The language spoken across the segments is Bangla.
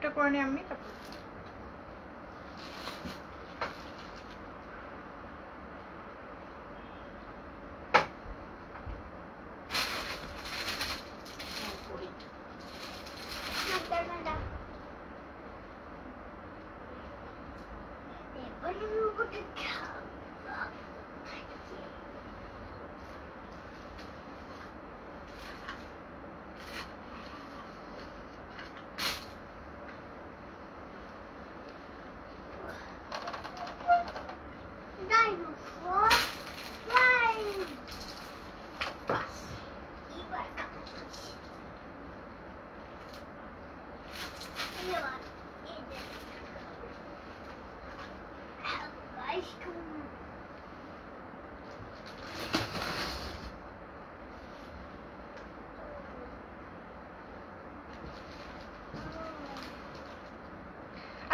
লাইভটা করে নিই আমি।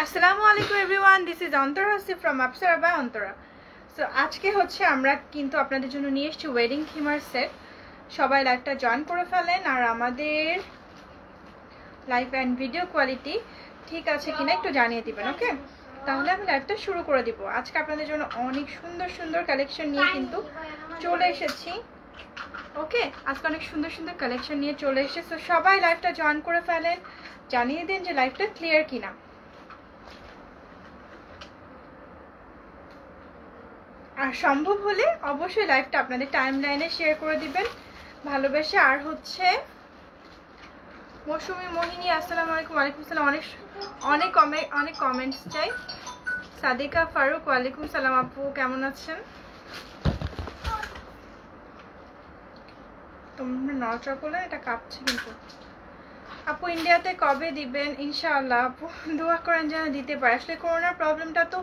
আসসালামু আলাইকুম এভরিওয়ান, দিস ইজ অন্তরা হাসি ফ্রম আপসারা বাই অন্তরা। সো আজকে হচ্ছে আমরা কিন্তু আপনাদের জন্য নিয়ে এসেছি ওয়েডিং থিমার সেট। সবাই লাইভটা জয়েন করে ফেলেন। আর আমাদের লাইভ অ্যান্ড ভিডিও কোয়ালিটি ঠিক আছে কিনা একটু জানিয়ে দিবেন, ওকে? তাহলে আমি লাইভটা শুরু করে দিব। আজকে আপনাদের জন্য অনেক সুন্দর সুন্দর কালেকশন নিয়ে কিন্তু চলে এসেছি, ওকে? আজকে অনেক সুন্দর সুন্দর কালেকশন নিয়ে চলে এসেছি। সো সবাই লাইভটা জয়েন করে ফেলেন, জানিয়ে দিন যে লাইভটা ক্লিয়ার কিনা। আর সম্ভব হলে অবশ্যই লাইভটা আপনাদের টাইম লাইনে শেয়ার করে দিবেন ভালোবেসে। আর হচ্ছে মৌসুমি মোহিনী, আসসালামু আলাইকুম। ওয়ালাইকুম আসসালাম। অনেক কমেন্টস চাই। সাদিকা ফারুক, ওয়ালাইকুম সালাম আপু, কেমন আছেন? তোমরা নড়াচড়া করলে এটা কাঁপছে কিন্তু। আপু ইন্ডিয়াতে কবে দিবেন? ইনশাআল্লাহ আপু, দোয়া করেন যেন দিতে পারে। আসলে করোনার প্রবলেমটা তো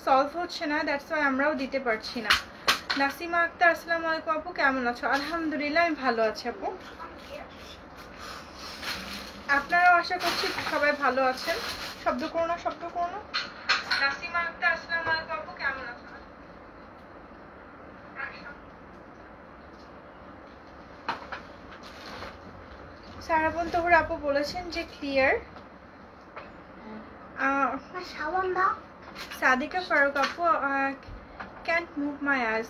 সলভ হচ্ছে না, দ্যাটস ওয়াই আমরাও দিতে পারছি না। নাসিমা আক্তার, আসসালামু আলাইকুম আপু, কেমন আছো? আলহামদুলিল্লাহ আমি ভালো আছি আপু। আপনারাও আশা করছি সবাই ভালো আছেন। শব্দ করো না। নাসিমা আক্তার, আসসালামু আলাইকুম আপু, কেমন আছো? সারাবন তোহর আপু বলেছেন যে ক্লিয়ার। সাদিকা ফারুক আপু, can't move my eyes.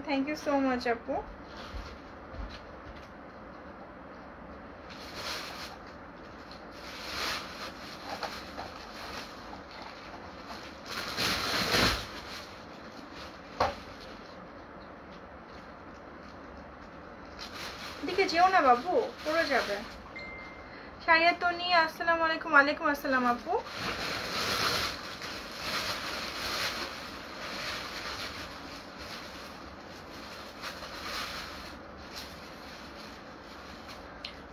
Thank you so much আপু। এদিকে যেও না বাবু, পড়ে যাবে। শারিয়া তনি, আসসালামু আলাইকুম। ওয়ালাইকুম আসসালাম আপু।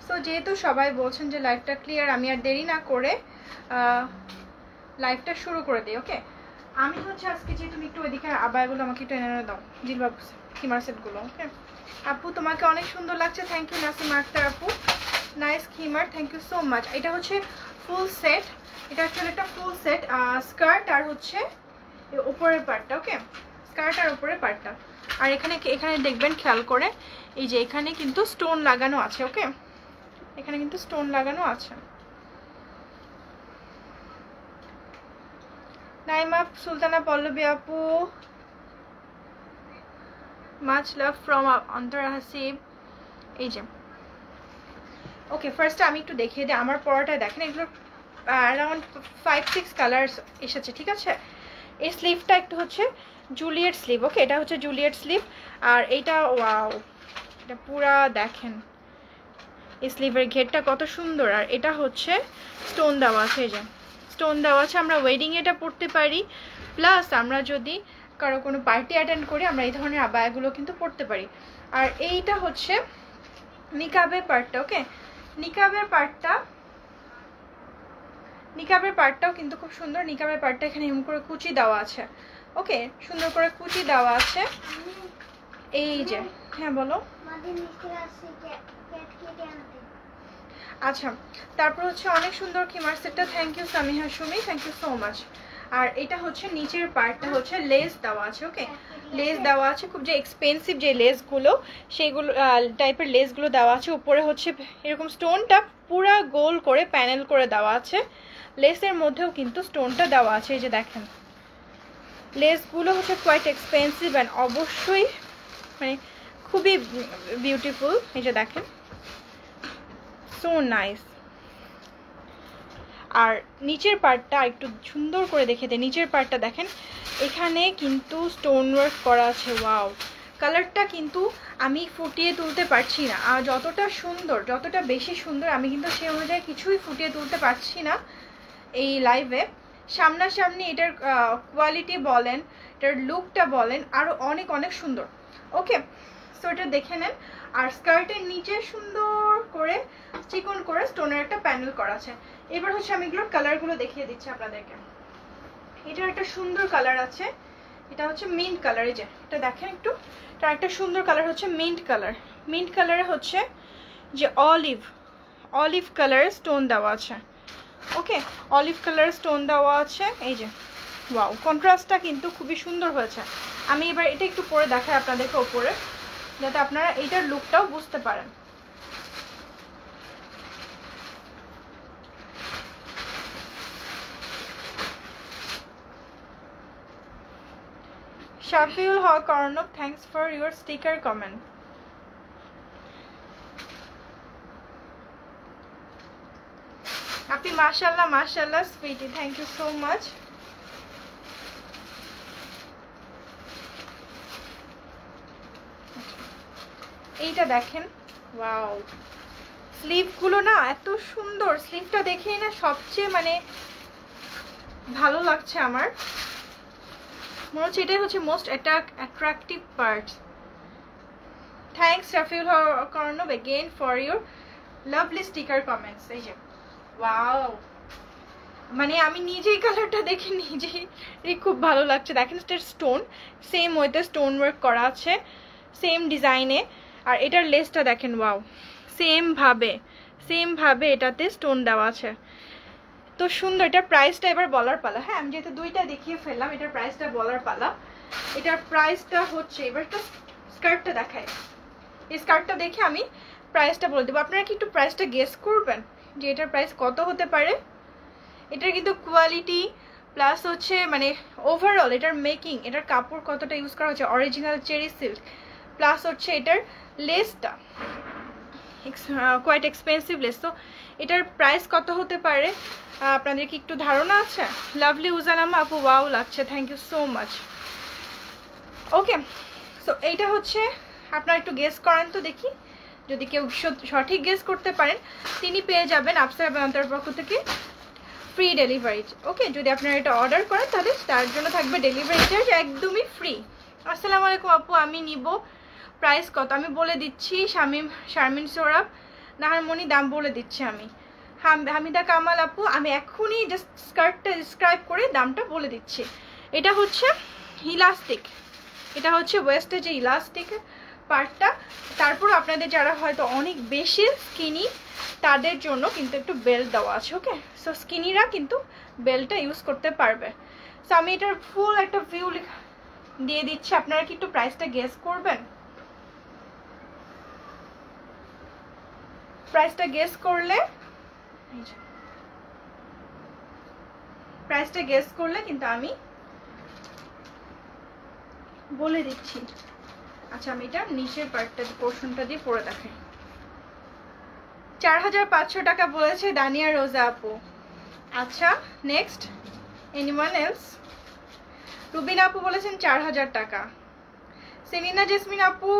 তো যেহেতু সবাই বলছেন যে লাইভটা ক্লিয়ার, আমি আর দেরি না করে লাইভটা শুরু করে দিই, ওকে? আমি হচ্ছে আজকে যে তুমি একটু ওইদিকে আবায়াগুলো আমাকে একটু এনে দাও, জিলবাব খিমার সেটগুলো, ওকে? আপু তোমাকে অনেক সুন্দর লাগছে, থ্যাংক ইউ নাসিমা আক্তার আপু। নাইস খিমার, থ্যাংক ইউ সো মাচ। এটা হচ্ছে ফুল সেট, এটা হচ্ছে একটা ফুল সেট, স্কার্ট আর হচ্ছে উপরের পার্টটা, ওকে? স্কার্ট আর উপরের পার্টটা। আর এখানে দেখবেন খেয়াল করে, এই যে এখানে কিন্তু স্টোন লাগানো আছে, ওকে? এখানে কিন্তু স্টোন লাগানো আছে। নাইমা সুলতানা পল্লবী আপু, much love from Antara Hasib. এই যে ওকে, ফার্স্টে আমি একটু দেখিয়ে দিই আমার পরাটা। দেখেন এগুলো অ্যারাউন্ড 5-6 কালার্স এসেছে, ঠিক আছে? এই স্লিভটা একটু হচ্ছে জুলিয়েট স্লিভ, ওকে? এটা হচ্ছে জুলিয়েট স্লিভ। আর এইটা ওয়াও, এটা পুরা দেখেন এই স্লিভের ঘেরটা কত সুন্দর। আর এটা হচ্ছে স্টোন দেওয়া আছে, এই যে স্টোন দেওয়া আছে। আমরা ওয়েডিং এটা পরতে পারি, প্লাস আমরা যদি কারো কোনো পার্টি অ্যাটেন্ড করি আমরা এই ধরনের আবায়াগুলো কিন্তু পরতে পারি। আর এইটা হচ্ছে নিকাবের পার্টটা, ওকে? নিকাবের পার্টটাও কিন্তু খুব সুন্দর। নিকাবের পার্টটা এখানে এমন করে কুচি দেওয়া আছে, ওকে? সুন্দর করে কুচি দেওয়া আছে। এই যে, হ্যাঁ বলো। আচ্ছা, তারপর হচ্ছে অনেক সুন্দর খিমার সেটটা, thank you Samiha Sumi, thank you so much. আর এটা হচ্ছে নিচের পার্টটা হচ্ছে লেস দেওয়া আছে, ওকে? লেস দেওয়া আছে, খুব যে এক্সপেন্সিভ যে লেসগুলো সেইগুলো টাইপের লেসগুলো দেওয়া আছে। উপরে হচ্ছে এরকম স্টোনটা পুরা গোল করে প্যানেল করে দেওয়া আছে। লেসের মধ্যেও কিন্তু স্টোনটা দেওয়া আছে, এই যে দেখেন লেসগুলো হচ্ছে কোয়াইট এক্সপেন্সিভ অ্যান্ড অবশ্যই মানে খুবই বিউটিফুল। এই যে দেখেন সো নাইস। আর নিচের পার্টটা একটু সুন্দর করে দেখে দেয়, নিচের পার্টটা দেখেন এখানে কিন্তু স্টোন ওয়ার্ক করা আছে। ওয়াও, কালারটা কিন্তু আমি ফুটিয়ে তুলতে পারছি না, আর যতটা সুন্দর, যতটা বেশি সুন্দর আমি কিন্তু সেই অনুযায়ী কিছুই ফুটিয়ে তুলতে পারছি না এই লাইভে। সামনাসামনি এটার কোয়ালিটি বলেন, এটার লুকটা বলেন, আরও অনেক অনেক সুন্দর। ওকে, সো এটা দেখে নেন। আর স্কার্টের নিচে সুন্দর করে চিকন করে স্টোনের একটা প্যানেল করা আছে। এবার হচ্ছে আমি এগুলোর কালারগুলো দেখিয়ে দিচ্ছি আপনাদেরকে। এটার একটা সুন্দর কালার আছে, এটা হচ্ছে মিন্ট কালার। এই যে এটা দেখেন একটু, এটা একটা সুন্দর কালার হচ্ছে মিন্ট কালার। মিন্ট কালারে হচ্ছে যে অলিভ কালার স্টোন দেওয়া আছে। ওকে, অলিভ কালার স্টোন দেওয়া আছে। এই যে ওয়াও, কন্ট্রাস্টটা কিন্তু খুবই সুন্দর হয়েছে। আমি এবার এটা একটু পরে দেখাই আপনাদেরকে ওপরে, যাতে আপনারা এইটার লুকটাও বুঝতে পারেন। Shafiul Haq Arnab, thanks for your sticker comment. Happy mashallah, mashallah, sweetie. Thank you so much. এইটা দেখেন, ওয়াও, স্লিভগুলো না এত সুন্দর, স্লিভটা দেখেই না সবচেয়ে মানে ভালো লাগছে আমার, মনে হচ্ছে এটাই হচ্ছে most attractive part. Thanks Rafiul Kornob again for your lovely sticker comments. এই যে ওয়াও, মানে আমি নিজেই কালারটা দেখে নিজেই খুব ভালো লাগছে। দেখেন এটার স্টোন সেম ওয়েতে স্টোন ওয়ার্ক করা আছে, সেম ডিজাইনে। আর এটার লেসটা দেখেন, ওয়াও, সেম ভাবে এটাতে স্টোন দেওয়া আছে, তো সুন্দর। এটার প্রাইসটা এবার বলার পালা। হ্যাঁ, আমি যেহেতু দুইটা দেখিয়ে ফেললাম, এটার প্রাইসটা বলার পালা। এটার প্রাইসটা হচ্ছে, এবার একটা স্কার্টটা দেখাই, এই স্কার্টটা দেখে আমি প্রাইসটা বলে দেবো। আপনারা কি একটু প্রাইসটা গেস করবেন যে এটার প্রাইস কত হতে পারে? এটার কিন্তু কোয়ালিটি প্লাস হচ্ছে মানে ওভারঅল এটার মেকিং, এটার কাপড় কতটা ইউজ করা হচ্ছে, অরিজিনাল চেরি সিল্ক, প্লাস হচ্ছে এটার লেসটা কোয়াইট এক্সপেন্সিভ লেস। তো এটার প্রাইস কত হতে পারে আপনাদের কি একটু ধারণা আছে? লাভলি উজানামা আপু, ওয়াও লাগছে, thank you so much. Okay, so এইটা হচ্ছে, আপনারা একটু গেস করেন তো দেখি, যদি কেউ সঠিক গেস করতে পারেন তিনি পেয়ে যাবেন আফসার বেনান্তর পক্ষ থেকে ফ্রি ডেলিভারি। ওকে, যদি আপনারা এটা অর্ডার করেন তাহলে তার জন্য থাকবে ডেলিভারি চার্জ একদমই ফ্রি। আসসালামু আলাইকুম আপু, আমি নিব, প্রাইস কত? আমি বলে দিচ্ছি, শারমিন সোরাব নাহারমণি, দাম বলে দিচ্ছি আমি। হামিদা কামাল আপু, আমি এখনই জাস্ট স্কার্টটা ডিসক্রাইব করে দামটা বলে দিচ্ছি। এটা হচ্ছে ইলাস্টিক, এটা হচ্ছে ওয়েস্টে যে ইলাস্টিক পার্টটা। তারপর আপনাদের যারা হয়তো অনেক বেশি স্কিনি তাদের জন্য কিন্তু একটু বেল্ট দেওয়া আছে। ওকে, সো স্কিনিরা কিন্তু বেল্টটা ইউজ করতে পারবে। সো আমি এটার ফুল একটা ভিউ দিয়ে দিচ্ছি, আপনারা কি একটু প্রাইসটা গেস করবেন? প্রাইসটা গেস করলে কিন্তু আমি বলে দিচ্ছি। আচ্ছা, আমি এটা নিচের পার্টটা পোর্শনটা দিয়ে পরে দেখাই। 4500 টাকা বলেছে দানিয়া রোজা আপু। আচ্ছা, নেক্সট এনিওয়ান এলস? রুবিনা আপু বলেছেন 4000 টাকা। সেলিনা জেসমিন আপু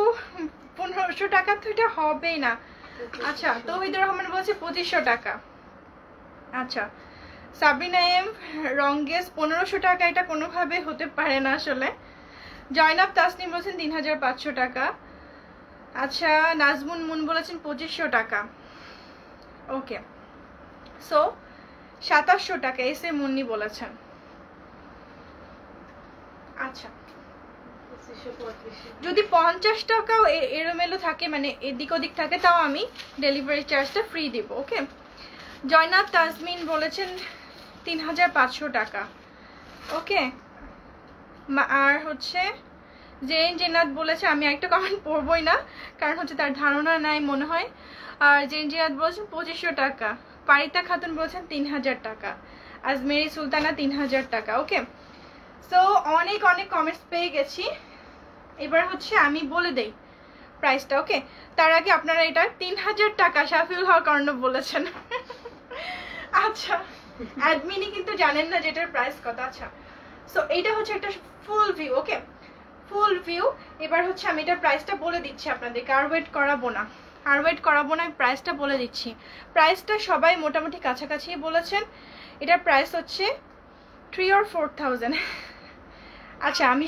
1500 টাকা, তো এটা হবেই না। আচ্ছা, তৌহিদুর রহমান বলছে 2500 টাকা। আচ্ছা, সাবরিনা এম রঙ্গেস 1500 টাকা, এটা কোনোভাবে হতে পারে না আসলে। জয়নাব তাসনিম বলেছেন 3500 টাকা। আচ্ছা, নাজমুন মুন বলেছেন 2500 টাকা। ওকে, সো 2700 টাকা এসে মুন্নি বলেছেন। আচ্ছা, যদি 50 টাকাও এলোমেলো থাকে, মানে এদিক ওদিক থাকে, তাও আমি ডেলিভারি চার্জটা ফ্রি দিব। ওকে, জয়নাব তাজমিন বলেছেন 3500 টাকা। ওকে, আর হচ্ছে জেনাত বলেছে, আমি একটা কমেন্ট পড়বই না কারণ হচ্ছে তার ধারণা নাই মনে হয়। আর জেনাত বলেছেন 2500 টাকা। পারিতা খাতুন বলেছেন 3000 টাকা। আজমেরি সুলতানা 3000 টাকা। ওকে, সো অনেক অনেক কমেন্টস পেয়ে গেছি। এবার হচ্ছে আমি বলে দেই প্রাইসটা। ওকে, তার আগে আপনারা এটা 3000 টাকা শাফিউল হক অর্ণব বলেছেন। আচ্ছা, অ্যাডমিনই কিন্তু জানেন না যেটার প্রাইস কত। আচ্ছা, সো এইটা হচ্ছে একটা ফুল ভিউ। ওকে, ফুল ভিউ। এবার হচ্ছে আমি এটার প্রাইসটা বলে দিচ্ছি আপনাদেরকে, আর ওয়েট করাবো না, আর ওয়েট করাবো না, প্রাইসটা বলে দিচ্ছি। প্রাইসটা সবাই মোটামুটি কাছাকাছি বলেছেন। এটার প্রাইস হচ্ছে 3 or 4000। আচ্ছা, আমি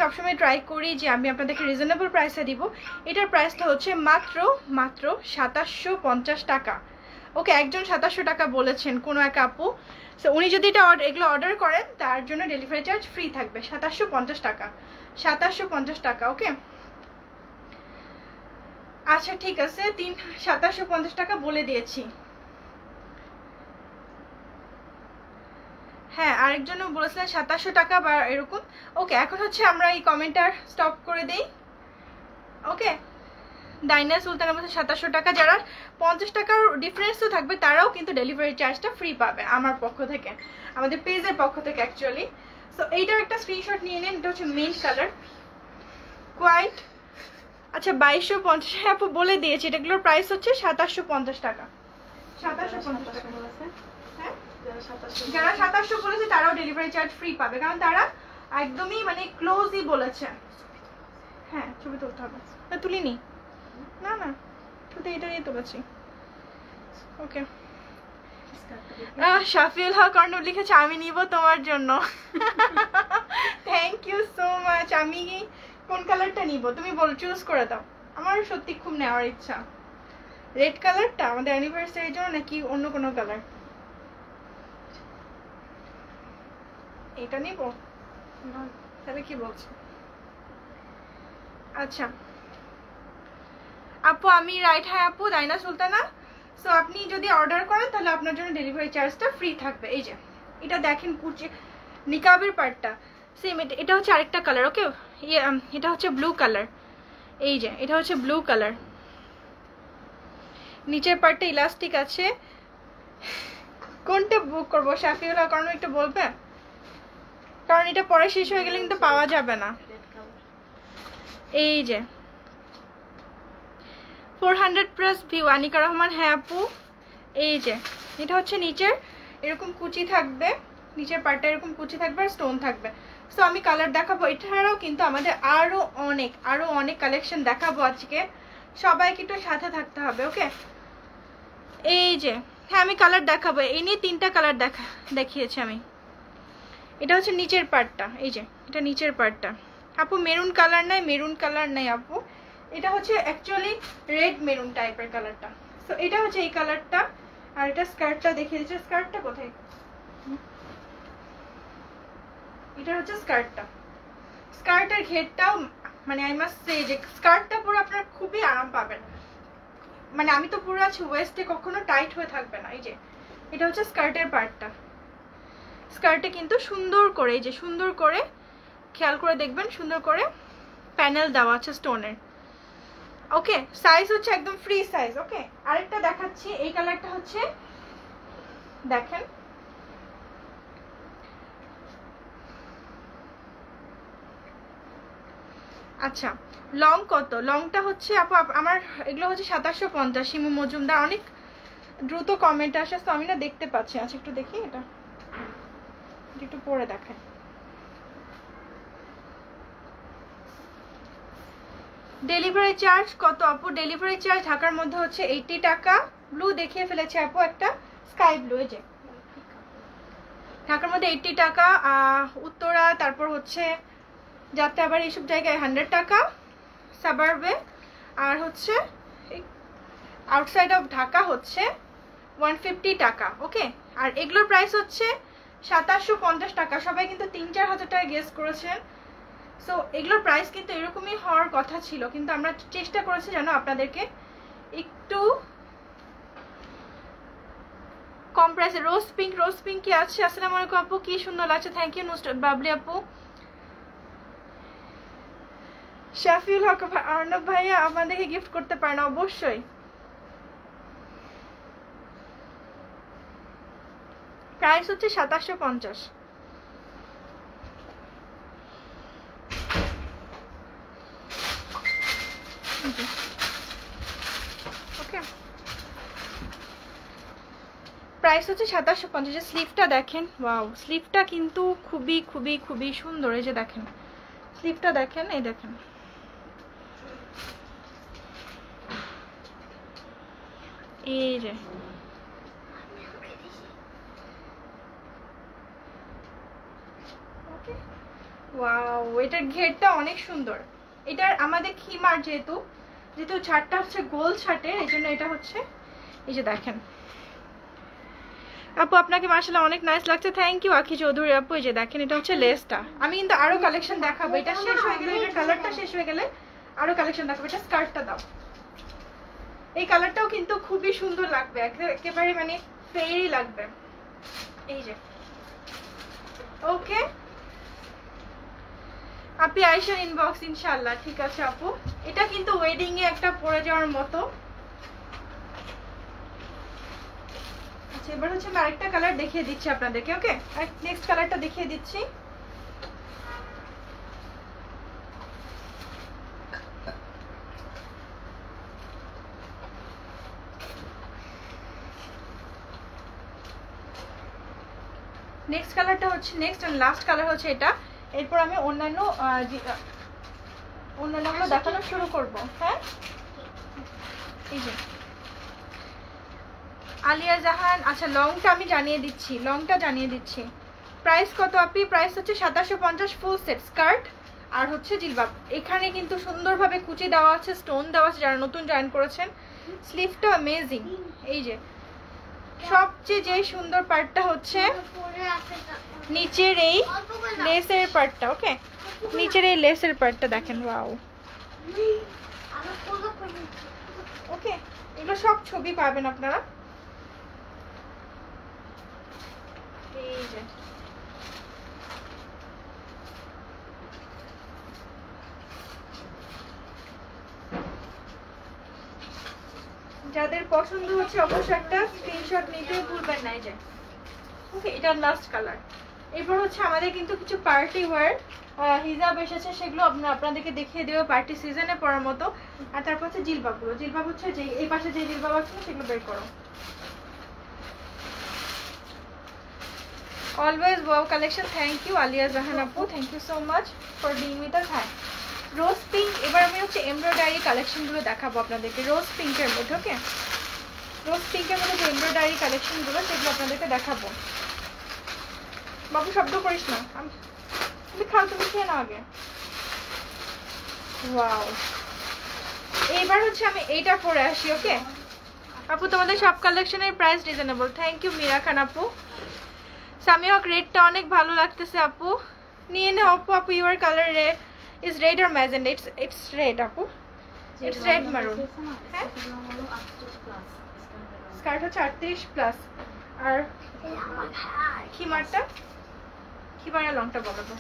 সবসময় ট্রাই করি যে আমি আপনাদেরকে রিজনেবল প্রাইসে দিব। এটার প্রাইসটা হচ্ছে মাত্র 2750 টাকা। ওকে, একজন 2700 টাকা বলেছেন কোনো এক আপু। সো উনি যদি এগুলো অর্ডার করেন তার জন্য ডেলিভারি চার্জ ফ্রি থাকবে 2750 টাকা, 2750 টাকা। ওকে, আচ্ছা ঠিক আছে, 2750 টাকা বলে দিয়েছি। হ্যাঁ, আরেকজনও বলেছিলেন 2700 টাকা বা এরকম। ওকে, এখন হচ্ছে আমরা এই কমেন্টটা স্টপ করে দেই। ওকে, ডাইনা সুলতানা বলছে 2700 টাকা। যারা 50 টাকার ডিফারেন্সও থাকবে তারাও কিন্তু ডেলিভারি চার্জটা ফ্রি পাবে আমার পক্ষ থেকে, আমাদের পেজের পক্ষ থেকে অ্যাকচুয়ালি। সো এইটার একটা স্ক্রিনশট নিয়ে নিন। এটা হচ্ছে মেইন কালার, হোয়াইট। আচ্ছা, 2250 আপু বলে দিয়েছি। এটাগুলোর প্রাইস হচ্ছে 2750 টাকা, 2750 টাকা বলেছে। হ্যাঁ, যারা 2700 বলেছে তারাও ডেলিভারি চার্জ ফ্রি পাবে, কারণ তারা একদমই মানে ক্লোজই বলেছে। হ্যাঁ, ছবি তুলতে হবে। তুলিনি না, না শুধু এটা নিয়ে তুলেছি। ওকে, শাফিউল হক অর্ণব লিখেছে আমি নিব তোমার জন্য। Thank you so much. আমি কোন কালারটা নিব তুমি বল, চুজ করে দাও। আমার সত্যি খুব নেওয়ার ইচ্ছা। রেড কালারটা আমাদের অ্যানিভার্সারির জন্য নাকি অন্য কোনো কালার? এটা নিব, তাহলে কি বলছো? আচ্ছা আপু, আমি রাইট। হ্যাঁ আপু, ডাইনা সুলতানা। সো আপনি যদি অর্ডার করেন তাহলে আপনার জন্য ডেলিভারি চার্জটা ফ্রি থাকবে। এই যে এটা দেখেন, কুচি নিকাবের পার্টটা সেম। এটা হচ্ছে আরেকটা কালার। ওকে, এটা হচ্ছে ব্লু কালার। এই যে এটা হচ্ছে ব্লু কালার, নিচের পার্টটা ইলাস্টিক আছে। কোনটা বুক করবো শাফিউল হক অর্ণব একটু বলবে, কারণ এটা পরে শেষ হয়ে গেলে কিন্তু পাওয়া যাবে না। এই যে 400+ ভিউ, আনিকা রহমান। হ্যাঁ আপু, এই যে এটা হচ্ছে নিচের এরকম কুচি থাকবে, নিচের পার্টটা এরকম কুচি থাকবে আর স্টোন থাকবে। সো আমি কালার দেখাবো। এছাড়াও কিন্তু আমাদের আরো অনেক কালেকশন দেখাবো আজকে, সবাইকে একটু সাথে থাকতে হবে। ওকে, এই যে হ্যাঁ আমি কালার দেখাবো। এই নিয়ে 3টা কালার দেখিয়েছি আমি। এটা হচ্ছে নিচের পার্টটা। এই যে এটা নিচের পার্টটা। আপু মেরুন কালার নাই, মেরুন কালার নাই আপু, এটা হচ্ছে অ্যাকচুয়ালি রেড মেরুন টাইপের কালারটা। সো এটা হচ্ছে এই কালারটা। আর এটা স্কার্টটা দেখিয়ে দিচ্ছি। স্কার্টটা কোথায়? এটা হচ্ছে স্কার্টটা। স্কার্টের ঘেরটাও মানে আই মাস্ট সে যে স্কার্টটা পুরো আপনার খুবই আরাম পাবেন। মানে আমি তো পুরো আছি, ওয়েস্টে কখনো টাইট হয়ে থাকবে না। এই যে এটা হচ্ছে স্কার্টের পার্টটা। স্কার্টে কিন্তু সুন্দর করে, এই যে সুন্দর করে খেয়াল করে দেখবেন, সুন্দর করে প্যানেল দেওয়া আছে স্টোনের। ওকে, সাইজ হচ্ছে একদম ফ্রি সাইজ। ওকে, আরেকটা দেখাচ্ছি। এই কালারটা হচ্ছে দেখেন, আচ্ছা লং কত? লংটা হচ্ছে আপু আমার এগুলো হচ্ছে 2750। শিমু মজুমদার, অনেক দ্রুত কমেন্ট আসে তো আমি না দেখতে পাচ্ছি। আচ্ছা একটু দেখি, এটা একটু পরে দেখাই। ডেলিভারি চার্জ কত আপু? ডেলিভারি চার্জ ঢাকার মধ্যে হচ্ছে 80 টাকা। ব্লু দেখিয়ে ফেলেছে আপু, একটা স্কাই ব্লু। এই যে ঢাকার মধ্যে 80 টাকা। উত্তরা, তারপর হচ্ছে যাত্রাবাড়ি, এইসব জায়গায় 100 টাকা সাবারবে। আর হচ্ছে আউটসাইড অফ ঢাকা হচ্ছে 150 টাকা। ওকে, আর এগুলোর প্রাইস হচ্ছে 2750 টাকা। সবাই কিন্তু 3-4 হাজার টাকা গেস করেছেন। সো এগুলোর প্রাইস কিন্তু এরকমই হওয়ার কথা ছিল, কিন্তু আমরা চেষ্টা করেছি যেন আপনাদেরকে একটু কম প্রাইসে। রোজ পিঙ্ক কি আছে? আসসালামু আলাইকুম আপু, কি সুন্দর লাগছে। থ্যাংক ইউ নুসরাত বাবলি আপু। শাফিউল হক অর্ণব ভাইয়া আমাদেরকে গিফট করতে পারেন অবশ্যই। প্রাইস হচ্ছে 2750। ওকে, প্রাইস হচ্ছে 2750। স্লিভটা দেখেন, ওয়াও স্লিভটা কিন্তু খুবই খুবই খুবই সুন্দর। এই যে দেখেন স্লিভটা দেখেন, এই দেখেন এই যে ওয়াও, এটার ঘেরটা অনেক সুন্দর। এটার আমাদের খিমার যেহেতু ছাড়টা হচ্ছে গোল ছাটের, এই জন্য এটা হচ্ছে এই যে দেখেন। আপু আপনাকে মাশাআল্লাহ অনেক নাইস লাগছে, থ্যাংক ইউ আখি চৌধুরী আপু। এই যে দেখেন এটা হচ্ছে লেসটা। আমি কিন্তু আরো কালেকশন দেখাবো, এটা শেষ হয়ে গেলে, এটা কালারটা শেষ হয়ে গেলে আরো কালেকশন দেখাবো। এটা স্কার্টটা দাও, এই কালারটাও কিন্তু খুবই সুন্দর লাগবে, একেবারে মানে ফেয়ারি লাগবে। এই যে ওকে আপনি আয়েশার ইনবক্স ইনশাআল্লাহ। ঠিক আছে আপু, এটা কিন্তু ওয়েডিং এ একটা পরে যাওয়ার মতো। আচ্ছা এবার হচ্ছে আমি আরেকটা কালার দেখিয়ে দিচ্ছি আপনাদেরকে। ওকে, নেক্সট কালারটা দেখিয়ে দিচ্ছি। নেক্সট কালারটা হচ্ছে নেক্সট এন্ড লাস্ট কালার হচ্ছে এটা। এরপর আমি অন্যান্যগুলো দেখানো শুরু করব। হ্যাঁ, এই যে আলিয়া জাহান। আচ্ছা লংটা আমি জানিয়ে দিচ্ছি, লংটা জানিয়ে দিচ্ছি। প্রাইস কত আপনি? প্রাইস হচ্ছে 2750 ফুল সেট স্কার্ট আর হচ্ছে জিলবাব। এখানে কিন্তু সুন্দরভাবে কুচি দেওয়া আছে, স্টোন দেওয়া আছে যারা নতুন জয়েন করেছেন। স্লিভটা অ্যামেজিং। এই যে সবচেয়ে যে সুন্দর পার্টটা হচ্ছে নিচের এই লেসের পার্টটা। ওকে, নিচের এই লেসের পার্টটা দেখেন, ওয়াও। ওকে, এগুলো সব ছবি পাবেন আপনারা। এই যে যাদের পছন্দ হচ্ছে অবশ্যই একটা স্ক্রিনশট নিতে ভুলবেন না। এই যে ওকে, এটা লাস্ট কালার। এরপর হচ্ছে আমাদের কিন্তু কিছু পার্টি ওয়্যার হিজাব এসেছে, সেগুলো আপনাদেরকে দেখিয়ে দেবো পার্টি সিজনে পরার মতো। আর তারপর হচ্ছে জিলবাবগুলো। জিলবাব হচ্ছে যে এই পাশে যে জিলবাব আছে সেগুলো বের করো। Always wow collection, thank you Aliya Jahan আপু, thank you so much for being with us. হ্যাঁ, রোজ পিঙ্ক। এবার আমি হচ্ছে এমব্রয়ডারি কালেকশনগুলো দেখাবো আপনাদেরকে রোজ পিঙ্কের মধ্যে। ওকে, রোজ পিঙ্কের মধ্যে যে এমব্রয়ডারি কালেকশনগুলো সেগুলো আপনাদেরকে দেখাবো। বাবু শব্দ করিস না, তুমি খাও, তুমি খেয়ে নাও আগে। ওয়াও, এইবার হচ্ছে আমি এইটা পরে আসি। ওকে আপু, তোমাদের সব কালেকশনের price reasonable, thank you Meera Khan আপু। সামিয়া রেডটা অনেক ভালো লাগতেছে আপু, নিয়ে নাও আপু। আপু your colour is red or magenta? It's red আপু, it's red maroon। হ্যাঁ, স্কার্ট হচ্ছে 38 প্লাস। আর খিমারের লংটা বলো তো।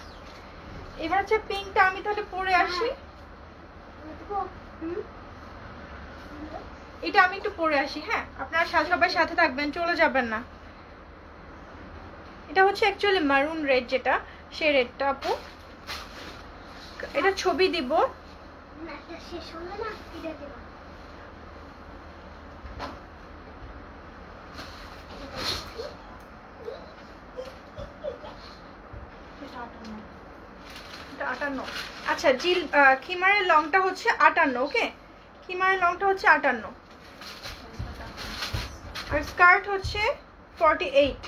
এবার হচ্ছে পিঙ্কটা আমি তাহলে পরে আসি। এটা আমি একটু পরে আসি। হ্যাঁ, আপনারা সবাই সাথে থাকবেন, চলে যাবেন না। এটা হচ্ছে অ্যাকচুয়ালি মারুন রেড, যেটা সেই রেডটা আপু। এটা ছবি দিব। এটা 58। আচ্ছা খিমারের লংটা হচ্ছে 58। ওকে, খিমারের লংটা হচ্ছে 58 আর স্কার্ট হচ্ছে 48,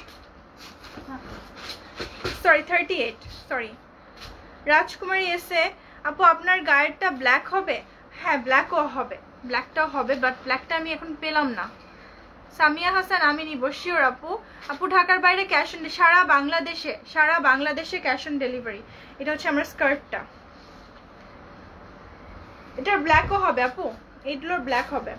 সরি 38, সরি। রাজকুমারী এসে আপু আপনার গায়েরটা ব্ল্যাক হবে? হ্যাঁ ব্ল্যাকও হবে, ব্ল্যাকটাও হবে, বাট ব্ল্যাকটা আমি এখন পেলাম না। সামিয়া হাসান আমি নিব শিওর আপু। আপু ঢাকার বাইরে ক্যাশ অন, সারা বাংলাদেশে ক্যাশ অন ডেলিভারি। এটা হচ্ছে আমার স্কার্টটা, এটার ব্ল্যাকও হবে আপু, এইগুলোর ব্ল্যাক হবে।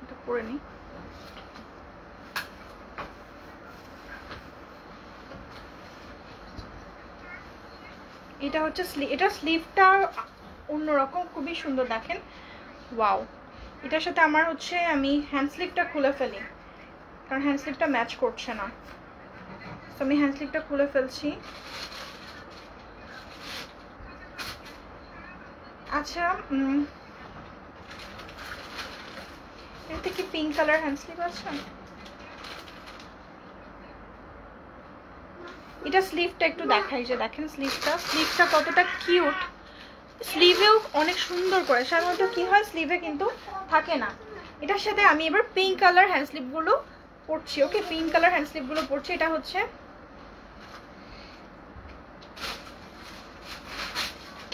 এটা পরে নি। এটা হচ্ছে এটা স্লিভটা অন্যরকম, খুবই সুন্দর দেখেন। ওয়াও, এটার সাথে আমার হচ্ছে আমি হ্যান্ড স্লিভটা খুলে ফেলি, কারণ হ্যান্ড স্লিভটা ম্যাচ করছে না। তো আমি হ্যান্ড স্লিভটা খুলে ফেলছি। আচ্ছা, এতে কি পিঙ্ক কালার হ্যান্ড স্লিভ আছে? এটা স্লিভটা একটু দেখাই, যে দেখেন স্লিভটা কতটা কিউট। স্লিভেও অনেক সুন্দর করে, সাধারণত কি হয় স্লিভে কিন্তু থাকে না। এটার সাথে আমি এবার পিঙ্ক কালার হ্যান্ড স্লিভগুলো পরছি। ওকে, পিঙ্ক কালার হ্যান্ড স্লিভগুলো পরছি। এটা হচ্ছে,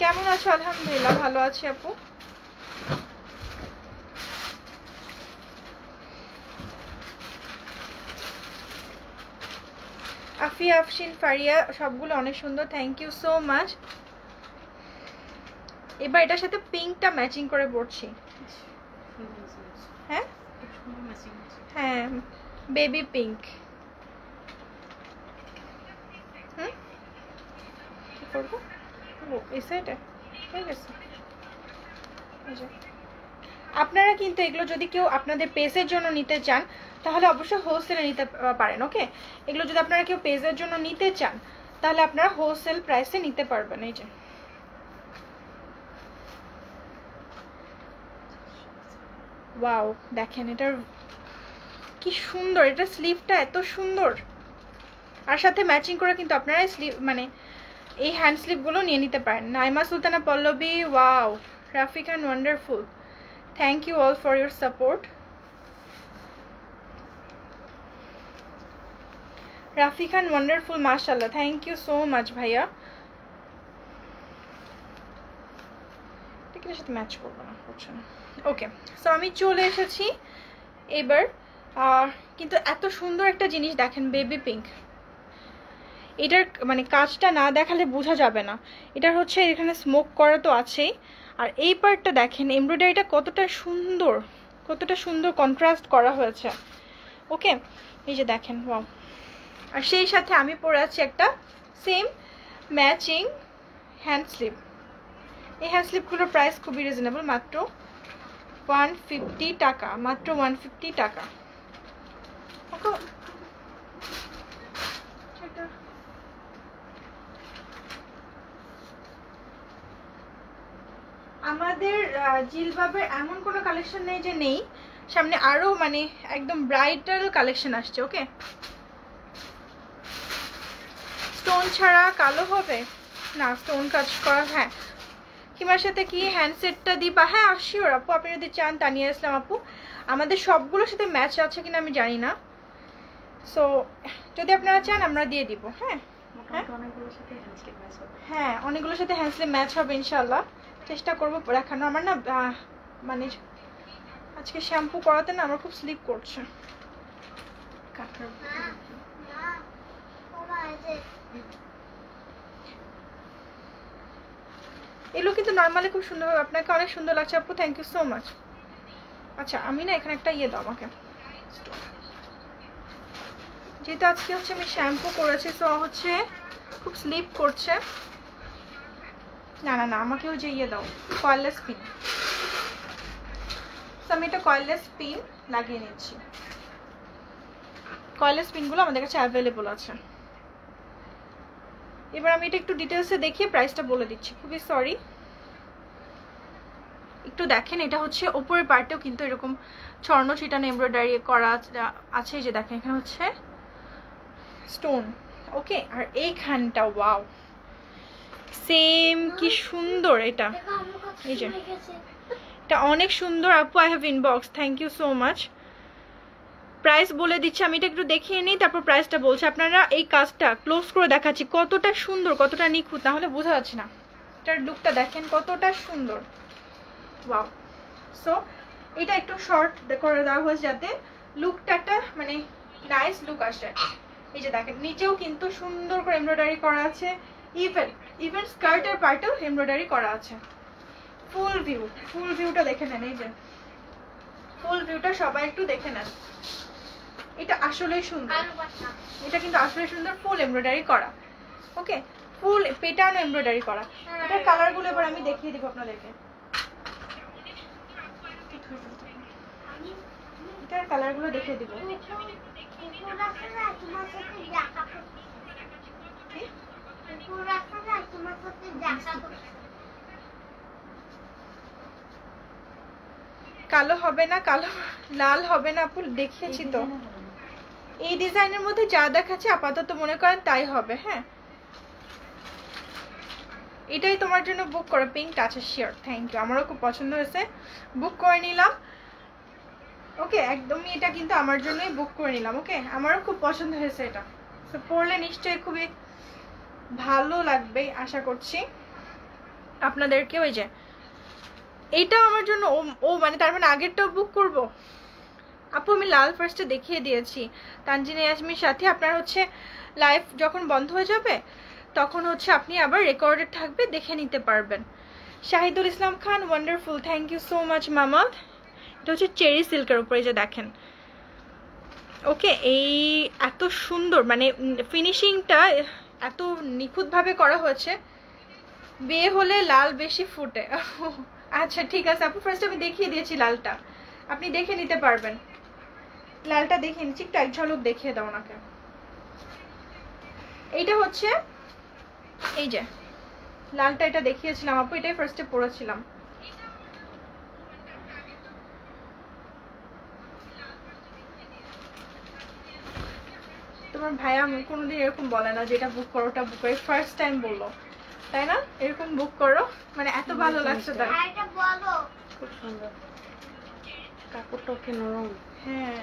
কেমন আছো? আলহামদুলিল্লাহ ভালো আছি আপু। আফিয়া, আফশিন, ফারিয়া সবগুলো অনেক সুন্দর, থ্যাংক ইউ সো মাচ। এবার এটার সাথে পিঙ্কটা ম্যাচিং করে পরছি। হ্যাঁ হ্যাঁ, বেবি পিঙ্ক। কি করবো এই সাইডে? ঠিক আছে। আপনারা কিন্তু এগুলো যদি কেউ আপনাদের পেজের জন্য নিতে চান তাহলে অবশ্যই হোলসেলে নিতে পারেন। ওকে, এগুলো যদি আপনারা কেউ পেজের জন্য নিতে চান তাহলে আপনারা হোলসেল প্রাইসে নিতে পারবেন। এই যে ওয়াও, দেখেন এটার কি সুন্দর, এটা স্লিভটা এত সুন্দর, আর সাথে ম্যাচিং করে কিন্তু আপনারা স্লিভ মানে এই হ্যান্ড স্লিভগুলো নিয়ে নিতে পারেন। Naima Sultana Pallabi, wow, Rafi Khan wonderful, thank you all for your support. Rafi Khan wonderful, মাশাআল্লাহ, থ্যাংক ইউ সো মাচ ভাইয়া। এটার সাথে ম্যাচ করবো না, করছে না। ওকে, সো আমি চলে এসেছি এবার। কিন্তু এত সুন্দর একটা জিনিস দেখেন, বেবি পিঙ্ক। এটার মানে কাজটা না দেখালে বোঝা যাবে না। এটার হচ্ছে এখানে স্মোক করা তো আছেই, আর এই পার্টটা দেখেন এমব্রয়ডারিটা কতটা সুন্দর, কতটা সুন্দর কন্ট্রাস্ট করা হয়েছে। ওকে, এই যে দেখেন, ওয়াও। আর সেই সাথে আমি পরে আছি একটা সেম ম্যাচিং হ্যান্ড স্লিভ। এই হ্যান্ড স্লিভগুলোর প্রাইস খুবই রিজনেবল, মাত্র 150 টাকা, মাত্র 150 টাকা। আমাদের জিলবাবের এমন কোনো কালেকশন নেই যে নেই, সামনে আরো মানে একদম ব্রাইডাল কালেকশন আসছে। ওকে, স্টোন ছাড়া কালো হবে না, স্টোন কাজ করা। হ্যাঁ, কিমার সাথে কি হ্যান্ডসেটটা দিবা? হ্যাঁ শিওর আপু, আপনি যদি চান। তানিয়া ইসলাম আপু, আমাদের সবগুলোর সাথে ম্যাচ আছে কিনা আমি জানি না, সো যদি আপনারা চান আমরা দিয়ে দিব। হ্যাঁ হ্যাঁ, অনেকগুলোর সাথে হ্যান্ড স্লিভ ম্যাচ হবে ইনশাল্লাহ, চেষ্টা করবো দেখানো। আমার না মানে আজকে শ্যাম্পু করাতে না আমার খুব স্লিপ করছে। এগুলো কিন্তু নর্মালি খুব সুন্দর, আপনাকে অনেক সুন্দর লাগছে আপু, থ্যাংক ইউ সো মাচ। আচ্ছা, আমি না এখানে একটা ইয়ে দাও আমাকে, যেহেতু আজকে হচ্ছে আমি শ্যাম্পু করেছি তো হচ্ছে খুব স্লিপ করছে। না না না, আমাকে ওই যে ইয়ে দাও, কয়েললেস পিন। তো আমি এটা কয়েললেস পিন লাগিয়ে নিচ্ছি। কয়েললেস পিনগুলো আমাদের কাছে অ্যাভেলেবল আছে। এবার আমি এটা একটু ডিটেলসে দেখিয়ে প্রাইসটা বলে দিচ্ছি, খুবই সরি। একটু দেখেন, এটা হচ্ছে উপরের পার্টেও কিন্তু এরকম ছড়ানো ছিটানো এমব্রয়ডারি করা আছে, যে দেখেন এখানে হচ্ছে স্টোন। ওকে, আর এইখানটা ওয়াও, সেম, কি সুন্দর এটা। এই যে এটা অনেক সুন্দর আপু, I have inbox, thank you so much. Price বলে দিচ্ছি, আমি এটা একটু দেখিয়ে নিই তারপর প্রাইসটা বলছি। আপনারা এই কাজটা ক্লোজ করে দেখাচ্ছি কতটা সুন্দর, কতটা নিখুঁত, তাহলে বোঝা যাচ্ছে না। এটার লুকটা দেখেন কতটা সুন্দর, ওয়াও। সো এটা একটু শর্ট করে দেওয়া হয়েছে যাতে লুকটা একটা মানে নাইস লুক আসে। এই যে দেখেন নিচেও কিন্তু সুন্দর করে এমব্রয়ডারি করা আছে, ইভেন স্কার্টের পার্টেও এমব্রয়ডারি করা আছে। ফুল ভিউটা দেখে নেন, এই যে ফুল ভিউটা সবাই একটু দেখে নেন। এটা আসলেই সুন্দর, এটা কিন্তু আসলে সুন্দর, ফুল এমব্রয়ডারি করা। ওকে, ফুল প্যাটার্ন এমব্রয়ডারি করা। এটার কালারগুলো এবার আমি দেখিয়ে দিব আপনাদেরকে। এটার কালারগুলো দেখিয়ে দিব। কালো হবে না, কালো লাল হবে না আপু, দেখিয়েছি তো। এই ডিজাইনের মধ্যে যা দেখাচ্ছে আপাতত মনে করেন তাই হবে। হ্যাঁ, এটাই তোমার জন্য বুক করো, পিঙ্ক টাচের শিওর। থ্যাংক ইউ, আমারও খুব পছন্দ হয়েছে, বুক করে নিলাম। ওকে, একদমই এটা কিন্তু আমার জন্যই বুক করে নিলাম। ওকে, আমারও খুব পছন্দ হয়েছে এটা। তো পরলে নিশ্চয়ই খুবই ভালো লাগবে আশা করছি আপনাদেরকে। ওই যে এইটা আমার জন্য ও মানে তার মানে আগেরটাও বুক করব আপু। আমি লাল ফার্স্টে দেখিয়ে দিয়েছি তানজিনা ইয়াসমিনের সাথে। আপনার হচ্ছে লাইভ যখন বন্ধ হয়ে যাবে তখন হচ্ছে আপনি আবার রেকর্ডেড থাকবে, দেখে নিতে পারবেন। Shahidul Islam Khan, wonderful, thank you so much মামা। এটা হচ্ছে চেরি সিল্কের উপরে, যে দেখেন। ওকে, এই এত সুন্দর মানে ফিনিশিংটা এত নিখুঁতভাবে করা হয়েছে, বিয়ে হলে লাল বেশি ফুটে। আচ্ছা ঠিক আছে আপু, ফার্স্ট আমি দেখিয়ে দিয়েছি লালটা, আপনি দেখে নিতে পারবেন। লালটা দেখে নিচ্ছি, একটু এক ঝলক দেখিয়ে দাও ওনাকে। এইটা হচ্ছে এই যে লালটা, এটা দেখিয়েছিলাম আপু, এটাই ফার্স্টে পরেছিলাম। তোমার ভাইয়া কোনোদিন এরকম বলে না যে এটা বুক করো, ওটা বুক করো, ফার্স্ট টাইম বললো, তাই না? এরকম বুক করো, মানে এত ভালো লাগছে তার। খুব সুন্দর কাপড়টা কি নরম। হ্যাঁ,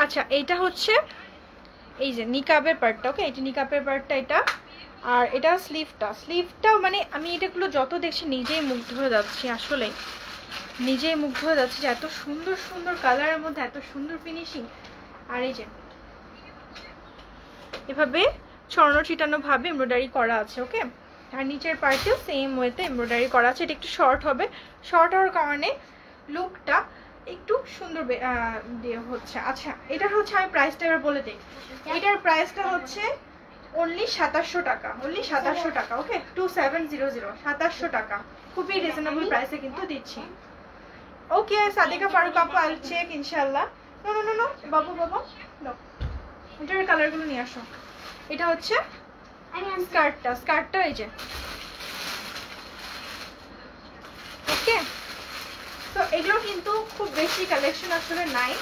আচ্ছা এইটা হচ্ছে এই যে নিকাবের পার্টটা। ওকে, এটা নিকাবের পার্টটা এটা। আর এটা স্লিভটাও মানে আমি এটাগুলো যত দেখছি নিজেই মুগ্ধ হয়ে যাচ্ছি, আসলে নিজেই মুগ্ধ হয়ে যাচ্ছি যে এত সুন্দর সুন্দর কালারের মধ্যে এত সুন্দর ফিনিশিং। আর এই যে এভাবে ছড়ানো ছিটানো ভাবে এমব্রয়ডারি করা আছে। ওকে, আর নিচের পার্টেও সেম ওয়েতে এমব্রয়ডারি করা আছে। এটা একটু শর্ট হবে, শর্ট হওয়ার কারণে লুকটা একটু সুন্দর দিয়ে হচ্ছে। আচ্ছা, এটার হচ্ছে আমি প্রাইসটা এবার বলে দিই। এটার প্রাইসটা হচ্ছে অনলি 2700 টাকা, অনলি 2700 টাকা। ওকে, 2700, 2700 টাকা, খুবই রিজনেবল প্রাইসে কিন্তু দিচ্ছি। ওকে সাদিকা ফারুক আপু, আই উইল চেক ইনশাআল্লাহ। নো নো নো নো বাবু বাবু নো, এটার কালারগুলো নিয়ে আসো। এটা হচ্ছে স্কার্টটা এই যে। ওকে, তো এগুলো কিন্তু খুব বেশি কালেকশন আসলে নাই,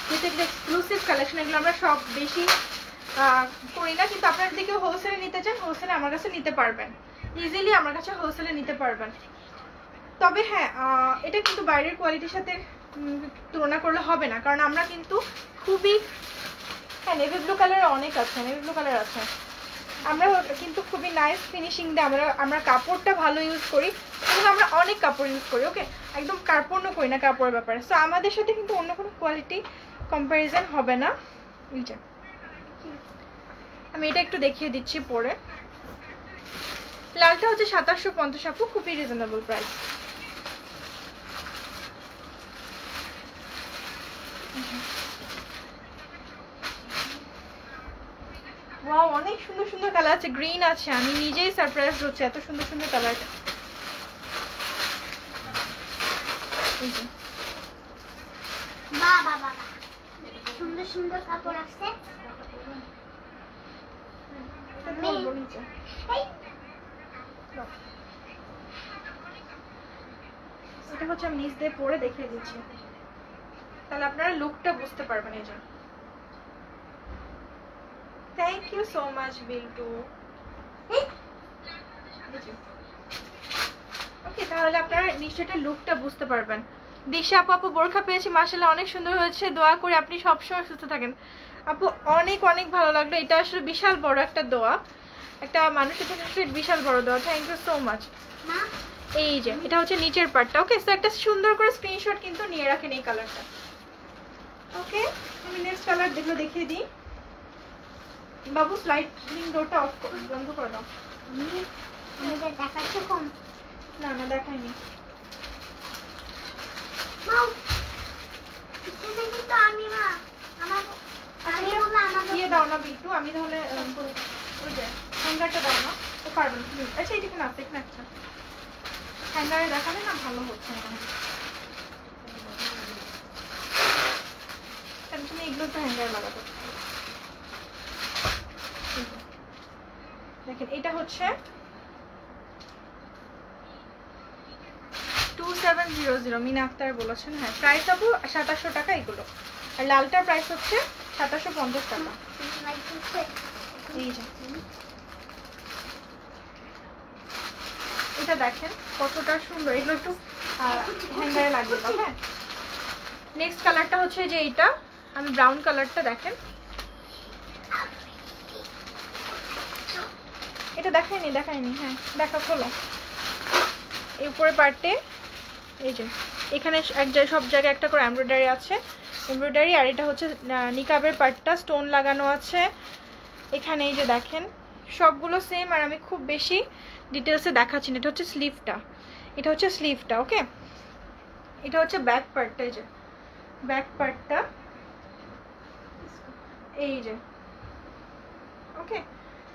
যেটা এক্সক্লুসিভ কালেকশন, এগুলো আমরা সব বেশি করি না। কিন্তু আপনারা যদি কেউ হোলসেলে নিতে চান, হোলসেলে আমার কাছে নিতে পারবেন, ইজিলি আমার কাছে হোলসেলে নিতে পারবেন। তবে হ্যাঁ, এটা কিন্তু বাইরের কোয়ালিটির সাথে তুলনা করলে হবে না, কারণ আমরা কিন্তু খুবই, হ্যাঁ নেভি ব্লু কালার অনেক আছে, নেভি ব্লু কালার আছে। আমরা কিন্তু খুবই নাইস ফিনিশিং দিয়ে আমরা কাপড়টা ভালো ইউজ করি, এবং আমরা অনেক কাপড় ইউজ করি। ওকে, একদম কার্পণ্য করি না কাপড়ের ব্যাপারে। সো আমাদের সাথে কিন্তু অন্য কোনো কোয়ালিটি কম্প্যারিজন হবে না। আমি এটা একটু দেখিয়ে দিচ্ছি পরে। লালটা হচ্ছে 2750 আপু, খুবই রিজনেবল প্রাইস। ওয়াও, অনেক সুন্দর সুন্দর কালার আছে, গ্রিন আছে, আমি নিজেই সারপ্রাইজ হচ্ছি এত সুন্দর সুন্দর কালার। বাবা বাবা সুন্দর সুন্দর কাপড় আছে। এটা হচ্ছে আমি নিচ দিয়ে পরে দেখিয়ে দিচ্ছি, তাহলে আপনারা লুকটা বুঝতে পারবেন। এই যে thank you so much Biltu. Okay, তাহলে আপনারা নিশ্চয়ই লুকটা বুঝতে পারবেন। দিশা আপু বোরখা পেয়েছি, মাশাআল্লাহ অনেক সুন্দর হয়েছে, দোয়া করি আপনি সবসময় সুস্থ থাকেন। আপু অনেক অনেক ভালো লাগলো, এটা আসলে বিশাল বড় একটা দোয়া, একটা মানুষের জন্য আসলে বিশাল বড় দোয়া। Thank you so much. এই যে এটা হচ্ছে নিচের পার্টটা। ওকে, সো একটা সুন্দর করে স্ক্রিনশট কিন্তু নিয়ে রাখেন এই কালারটা। ওকে, আমি নেক্সট কালার দেখলো দেখিয়ে দিই। বাবু স্লাইডিং ডোরটা অফ করো, বন্ধ করে দাও। আমি দেখাচ্ছি কম না না দেখাইনি। মাও এটা কিন্তু আমি না, আমার আমি বললাম আমাকে দিয়ে দাও না বিট্টু, আমি তাহলে ওই যে হ্যাঙ্গারটা দাও না, তো পারবেন তুমি। আচ্ছা এখানে আছে, এখানে একটা হ্যাঙ্গারে দেখালে না ভালো হচ্ছে না, তুমি এগুলো তো হ্যাঙ্গার লাগাতে। দেখেন এটা হচ্ছে 2700 মিনা আক্তার বলেছেন। হ্যাঁ প্রাইস আপু 2700 টাকা এগুলো, আর লালটার প্রাইস হচ্ছে 2750 টাকা। এই যে এটা দেখেন কতটা সুন্দর, এগুলো একটু হ্যাঙ্গারে লাগিয়ে দাও। হ্যাঁ নেক্সট কালারটা হচ্ছে যে এইটা, আমি ব্রাউন কালারটা দেখেন, এটা দেখাইনি। হ্যাঁ দেখা, খোলো। এই উপরে পার্টে এই যে এখানে সব জায়গায় একটা করে এমব্রয়ডারি আছে, এমব্রয়ডারি। আর এটা হচ্ছে নিকাবের পার্টটা, স্টোন লাগানো আছে এখানে। এই যে দেখেন সবগুলো সেম, আর আমি খুব বেশি ডিটেলসে দেখাচ্ছি না। এটা হচ্ছে স্লিভটা, ওকে। এটা হচ্ছে ব্যাক পার্টটা, এই যে ব্যাক পার্টটা এই যে, ওকে।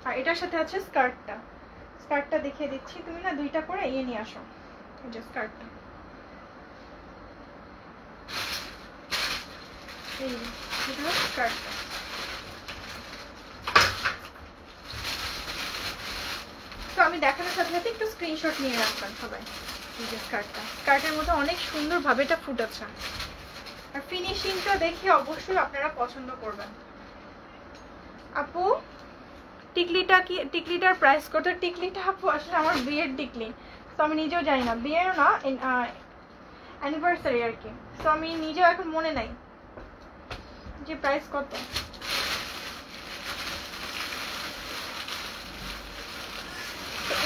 আর এটার সাথে আছে স্কার্টটা দেখিয়ে দিচ্ছি। তুমি না দুইটা করে নিয়ে আসো। এই যে স্কার্টটা, এই এটা হচ্ছে স্কার্টটা। তো আমি দেখানোর সাথে সাথে একটু স্ক্রিনশট নিয়ে রাখবেন সবাই। এই যে স্কার্টের মধ্যে অনেক সুন্দরভাবে এটা ফুটেছে, আর ফিনিশিংটা দেখে অবশ্যই আপনারা পছন্দ করবেন। আপু টিকলিটার প্রাইস কত? টিকলিটা আপু আসলে আমার বিয়ের টিকলি, তো আমি নিজেও জানি না, বিয়ের না অ্যানিভার্সারি আর কি, তো আমি নিজেও এখন মনে নাই যে প্রাইস কত।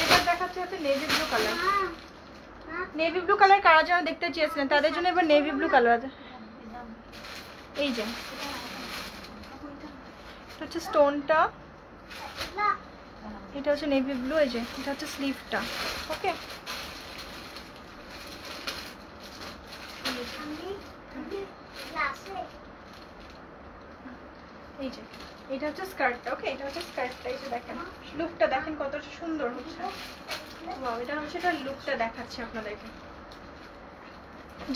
এবার দেখাচ্ছে হচ্ছে navy blue colour. Navy blue colour কারা যেন দেখতে চেয়েছিলেন তাদের জন্য এবার নেভি ব্লু কালার আছে। এই যে এটা হচ্ছে স্টোনটা, এটা হচ্ছে নেভি ব্লু। এই যে এটা হচ্ছে স্লিভটা, ওকে। এই যে এটা হচ্ছে স্কার্টটা, ওকে। এটা হচ্ছে স্কার্টটা, এই যে দেখেন লুকটা দেখেন কতটা সুন্দর হচ্ছে। ওয়াও, এটা হচ্ছে এটা লুকটা দেখাচ্ছি আপনাদেরকে।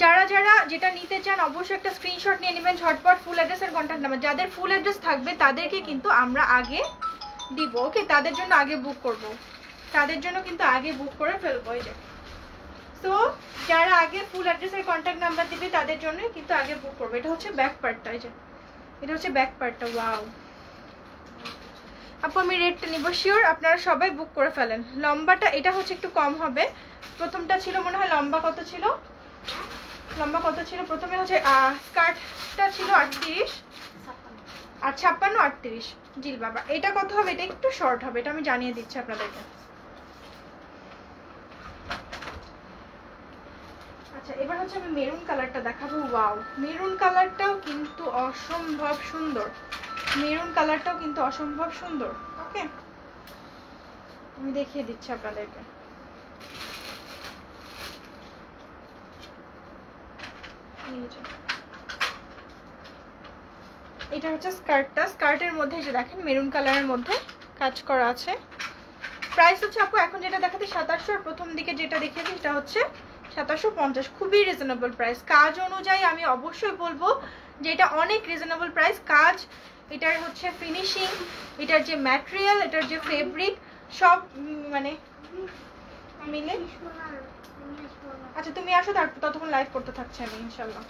যারা যেটা নিতে চান অবশ্যই একটা স্ক্রিনশট নিয়ে নেবেন ঝটপট। ফুল অ্যাড্রেস আর কন্ট্যাক্ট নাম্বার, যাদের ফুল অ্যাড্রেস থাকবে তাদেরকে কিন্তু আমরা আগে দিব, ওকে। তাদের জন্য আগে বুক করব, তাদের জন্য কিন্তু আগে বুক করে ফেলবো। এই যে তো যারা আগে ফুল অ্যাড্রেস আর কন্ট্যাক্ট নাম্বার দিবে তাদের জন্য কিন্তু আগে বুক করবো। এটা হচ্ছে ব্যাক পার্টটা, এই যে এটা হচ্ছে ব্যাক পার্টটা। ওয়াও আপু আমি রেটটা নিব শিওর, আপনারা সবাই বুক করে ফেলেন। লম্বাটা এটা হচ্ছে একটু কম হবে, প্রথমটা ছিল মনে হয় লম্বা কত ছিল প্রথমে হচ্ছে স্কার্টটা ছিল 38 আর 56 38 জিল বাবা। এটা কত হবে? এটা একটু শর্ট হবে, এটা আমি জানিয়ে দিচ্ছি আপনাদেরকে। আচ্ছা এবার হচ্ছে আমি মেরুন কালারটা দেখাবো। ওয়াও মেরুন কালারটাও কিন্তু অসম্ভব সুন্দর, ওকে। আমি দেখিয়ে দিচ্ছি আপনাদেরকে। এটা হচ্ছে স্কার্টটা, স্কার্টের মধ্যে যে দেখেন মেরুন কালারের মধ্যে কাজ করা আছে। প্রাইস হচ্ছে আপু এখন যেটা দেখাতে 2700, আর প্রথম দিকে যেটা দেখিয়েছি সেটা হচ্ছে 2750। খুবই রিজনেবল প্রাইস। কাজ অনুযায়ী আমি অবশ্যই বলবো যে এটা অনেক রিজনেবল প্রাইস। কাজ, এটার হচ্ছে ফিনিশিং, এটার যে ম্যাটেরিয়াল, এটার যে ফেব্রিক সব মানে মিলে। আচ্ছা তুমি আসো, তারপর ততক্ষণ লাইভ করতে থাকছি আমি ইনশাল্লাহ,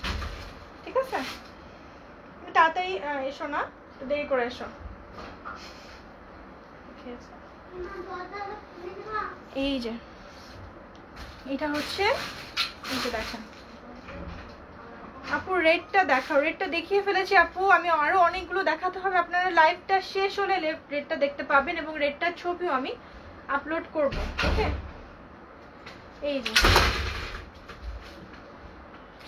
ঠিক আছে? তুমি তাড়াতাড়ি এসো না, দেরি করে এসো। এই যে এটা হচ্ছে, এই যে দেখেন আপু রেটটা দেখাও। রেটটা দেখিয়ে ফেলেছি আপু, আমি আরো অনেকগুলো দেখাতে হবে। আপনারা লাইভটা শেষ হলে রেটটা দেখতে পাবেন এবং রেটটার ছবিও আমি আপলোড করব, ওকে। এই যে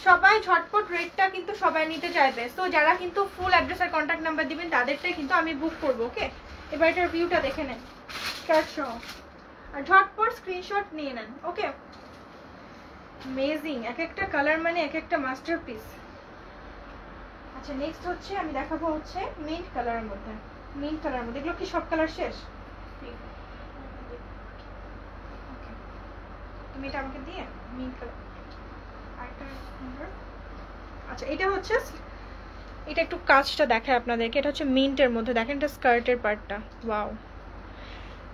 সবাই ঝটপট রেটটা কিন্তু সবাই নিতে চাইবে, তো যারা কিন্তু ফুল অ্যাড্রেস আর কন্ট্যাক্ট নাম্বার দিবেন তাদেরটাই কিন্তু আমি বুক করব, ওকে। এবার এটার ভিউটা দেখে নেন স্কার্ট সহ, আর ঝটপট স্ক্রিনশট নিয়ে নেন, ওকে। অ্যামেজিং, এক একটা কালার মানে এক একটা মাস্টারপিস। আচ্ছা নেক্সট হচ্ছে আমি দেখাবো হচ্ছে মিন্ট কালারের মধ্যে। এগুলো কি সব কালার শেষ? তুমি এটা আমাকে দিয়ে মিন্ট কালার আরেকটা সুন্দর। আচ্ছা এটা হচ্ছে, এটা একটু কাজটা দেখায় আপনাদেরকে। এটা হচ্ছে মিন্টের মধ্যে, দেখেন এটা স্কার্টের পার্টটা। ওয়াও,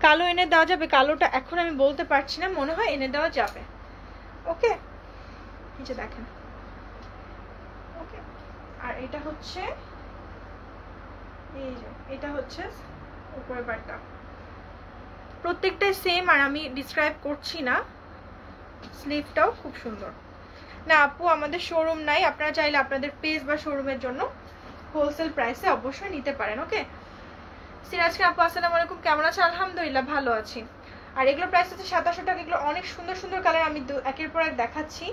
কালো এনে দেওয়া যাবে? কালোটা এখন আমি বলতে পারছি না, মনে হয় এনে দেওয়া যাবে। ওকে, এই যে দেখেন। ওকে, আর এটা হচ্ছে এই যে, এটা হচ্ছে উপরের পার্টটা। প্রত্যেকটাই সেম, আর আমি ডিসক্রাইব করছি না। স্লিভটাও খুব সুন্দর। না আপু আমাদের শোরুম নাই, আপনারা চাইলে আপনাদের পেজ বা শোরুমের জন্য হোলসেল প্রাইসে অবশ্যই নিতে পারেন। ওকে, সিরাজ খান আপু আসসালামু আলাইকুম, কেমন আছেন? আলহামদুলিল্লাহ ভালো আছি। আর এগুলো প্রাইস হচ্ছে 2700 টাকা। এগুলো অনেক সুন্দর সুন্দর কালার, আমি একের পর এক দেখাচ্ছি।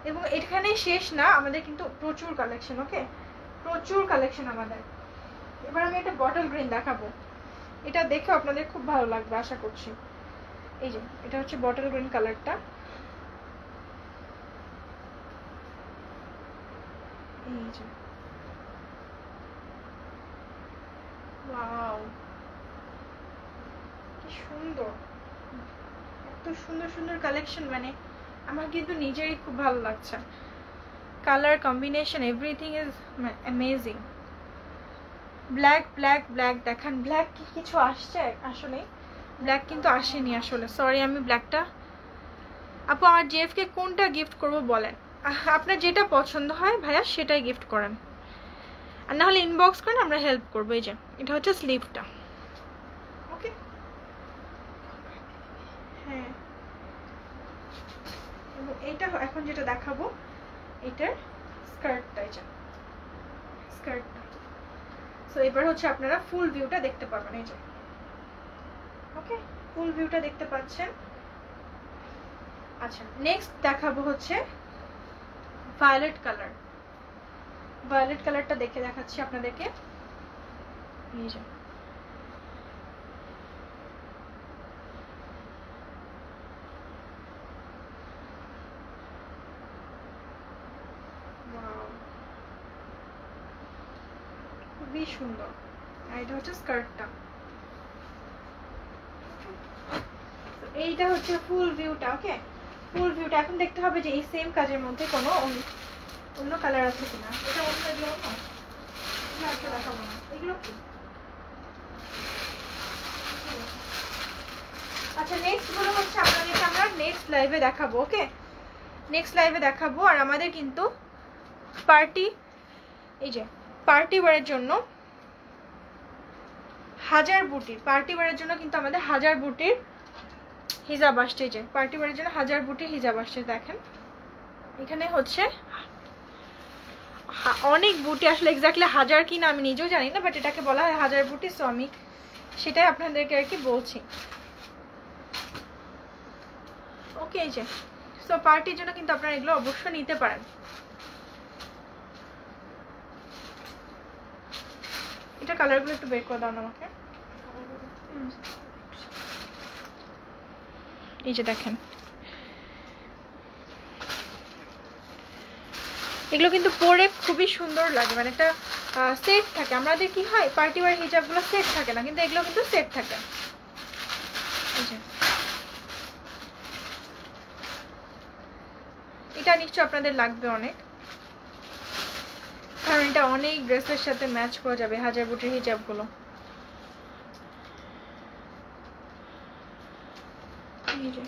এবং এখানেই শেষ না, আমাদের কিন্তু প্রচুর কালেকশন। ওকে, প্রচুর কালেকশন আমাদের। এবার আমি একটা বটল গ্রিন দেখাবো, এটা দেখে আপনাদের খুব ভালো লাগবে আশা করছি। এই যে এটা হচ্ছে বটল গ্রিন কালারটা। এই যে ওয়াও, কি সুন্দর, এত সুন্দর সুন্দর কালেকশন, মানে আমার কিন্তু নিজেরই খুব ভালো লাগছে। Colour combination everything is amazing. Black black black দেখান। ব্ল্যাক কি কিছু আসছে? আসলে ব্ল্যাক কিন্তু আসেনি আসলে, সরি। আমি ব্ল্যাকটা, আপু আমার জেফকে কোনটা গিফট করব বলেন? আপনার যেটা পছন্দ হয় ভাইয়া সেটাই গিফট করেন, আর না হলে ইনবক্স করেন, আমরা হেল্প করবো। এই যে এটা হচ্ছে স্লিভটা। ওকে, হ্যাঁ, এবং এইটা এখন যেটা দেখাবো এটার স্কার্টটা। এই যে স্কার্টটা। সো এবার হচ্ছে আপনারা ফুল ভিউটা দেখতে পাবেন। এই যে ওকে, ফুল ভিউটা দেখতে পাচ্ছেন। আচ্ছা নেক্সট দেখাবো হচ্ছে ভায়োলেট কালার। ভায়োলেট কালারটা দেখে দেখাচ্ছি আপনাদেরকে। এই যে খুবই সুন্দর। আর এটা হচ্ছে স্কার্টটা। এইটা হচ্ছে ফুল ভিউটা। ওকে, ফুল ভিউটা এখন দেখতে হবে যে এই সেম কাজের মধ্যে কোনো অন্য কালার আছে কিনা। এটা অন্য, এগুলো অন্য না, এটা দেখাবো না। এগুলো কি? আচ্ছা নেক্সট গুলো হচ্ছে আপনাদেরকে আমরা নেক্সট লাইভে দেখাবো। ওকে, নেক্সট লাইভে দেখাবো। আর আমাদের কিন্তু পার্টি, এই যে পার্টি ওয়ারের জন্য হাজার বুটির, পার্টি ওয়ারের জন্য কিন্তু আমাদের হাজার বুটির হিজাব আসছে। যে পার্টি ওয়ারের জন্য হাজার বুটির হিজাব আসছে। দেখেন এখানে হচ্ছে অনেক বুটি, আসলে এক্স্যাক্টলি হাজার কি না আমি নিজেও জানি না, বাট এটাকে বলা হয় হাজার বুটি। সো আমি সেটাই আপনাদেরকে আর কি বলছি। ওকে, এই যে সো পার্টির জন্য কিন্তু আপনারা এগুলো অবশ্যই নিতে পারেন। এটা কালারগুলো একটু বের করে দাও না আমাকে। এই যে দেখেন এগুলো কিন্তু পরে খুবই সুন্দর লাগে, মানে একটা সেট থাকে। আমাদের কি হয় পার্টি ওয়্যার হিজাবগুলো সেট থাকে না, কিন্তু এগুলো কিন্তু সেট থাকে। এই যে এটা নিশ্চয় আপনাদের লাগবে অনেক, কারণ এটা অনেক ড্রেসের সাথে ম্যাচ করা যাবে হাজার বুটির হিজাবগুলো। এই যে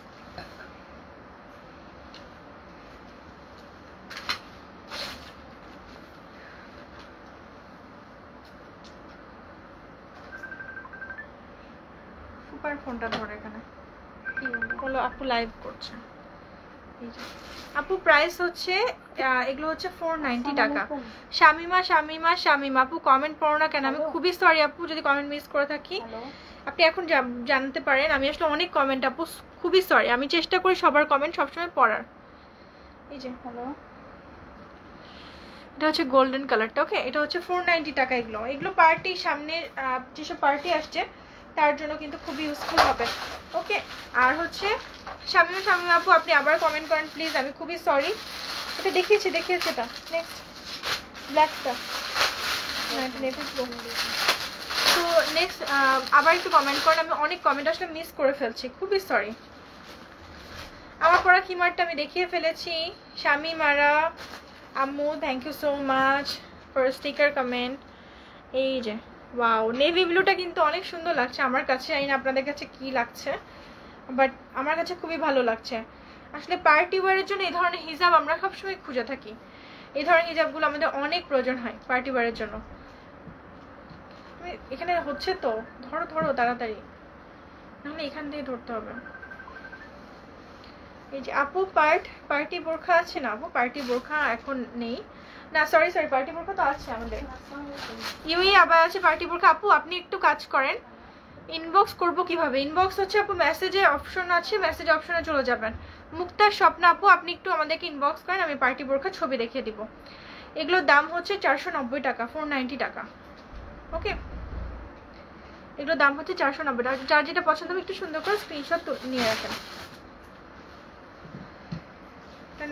সুপার ফোনটা ধরে এখানে হলো, আপু লাইভ করছে। এই যে আপু প্রাইস হচ্ছে এগুলো হচ্ছে 490 টাকা। শামিমা শামিমা শামিমা আপু কমেন্ট পড়ো না কেন? আমি খুবই সরি আপু যদি কমেন্ট মিস করে থাকি, আপনি এখন জানতে পারেন। আমি আসলে অনেক কমেন্ট আপু, খুবই সরি। আমি চেষ্টা করি সবার কমেন্ট সবসময় পড়ার। এই যে হ্যালো, এটা হচ্ছে গোল্ডেন কালারটা। ওকে, এটা হচ্ছে 490 টাকা। এগুলো পার্টি, সামনে যেসব পার্টি আসছে তার জন্য কিন্তু খুব ইউজফুল হবে। ওকে, আর হচ্ছে শামিমা শামিমা আপু আপনি আবার কমেন্ট করেন প্লিজ, আমি খুবই সরি। এটা দেখিয়েছি এটা নেক্সট ব্ল্যাকটা। তো নেক্সট আবার একটু কমেন্ট করেন, আমি অনেক কমেন্ট আসলে মিস করে ফেলছি, খুবই সরি। আমার পরা খিমারটা আমি দেখিয়ে ফেলেছি। শামি মারা আম্মু, thank you so much for sticker comment. এই যে ওয়াও, নেভি ব্লুটা কিন্তু অনেক সুন্দর লাগছে আমার কাছে, জানি না আপনাদের কাছে কি লাগছে, বাট আমার কাছে খুবই ভালো লাগছে। আসলে পার্টি ওয়ারের জন্য এই ধরনের হিজাব আমরা সবসময় খুঁজে থাকি। এই ধরনের হিজাবগুলো আমাদের অনেক প্রয়োজন হয় পার্টি ওয়ারের জন্য। এখানে হচ্ছে তো, ধরো ধরো তাড়াতাড়ি, নাহলে এখান থেকে ধরতে হবে। এই যে আপু পার্টি বোরখা আছে না আপু? পার্টি বোরখা এখন নেই না, সরি পার্টি বোরখা তো আছে আমাদের। ইউই আবার আছে পার্টি বোরখা। আপু আপনি একটু কাজ করেন, ইনবক্স করব কিভাবে? ইনবক্স হচ্ছে আপু মেসেজে অপশন আছে, মেসেজ অপশনে চলে যাবেন। মুক্তার স্বপ্ন আপু আপনি একটু আমাদেরকে ইনবক্স করেন, আমি পার্টি বোরখা ছবি দেখিয়ে দিব। এগুলোর দাম হচ্ছে 490 টাকা, 490 টাকা। ওকে, এগুলোর দাম হচ্ছে 490 টাকা। যার যেটা পছন্দ হবে একটু সুন্দর করে স্ক্রিনশট নিয়ে রাখেন।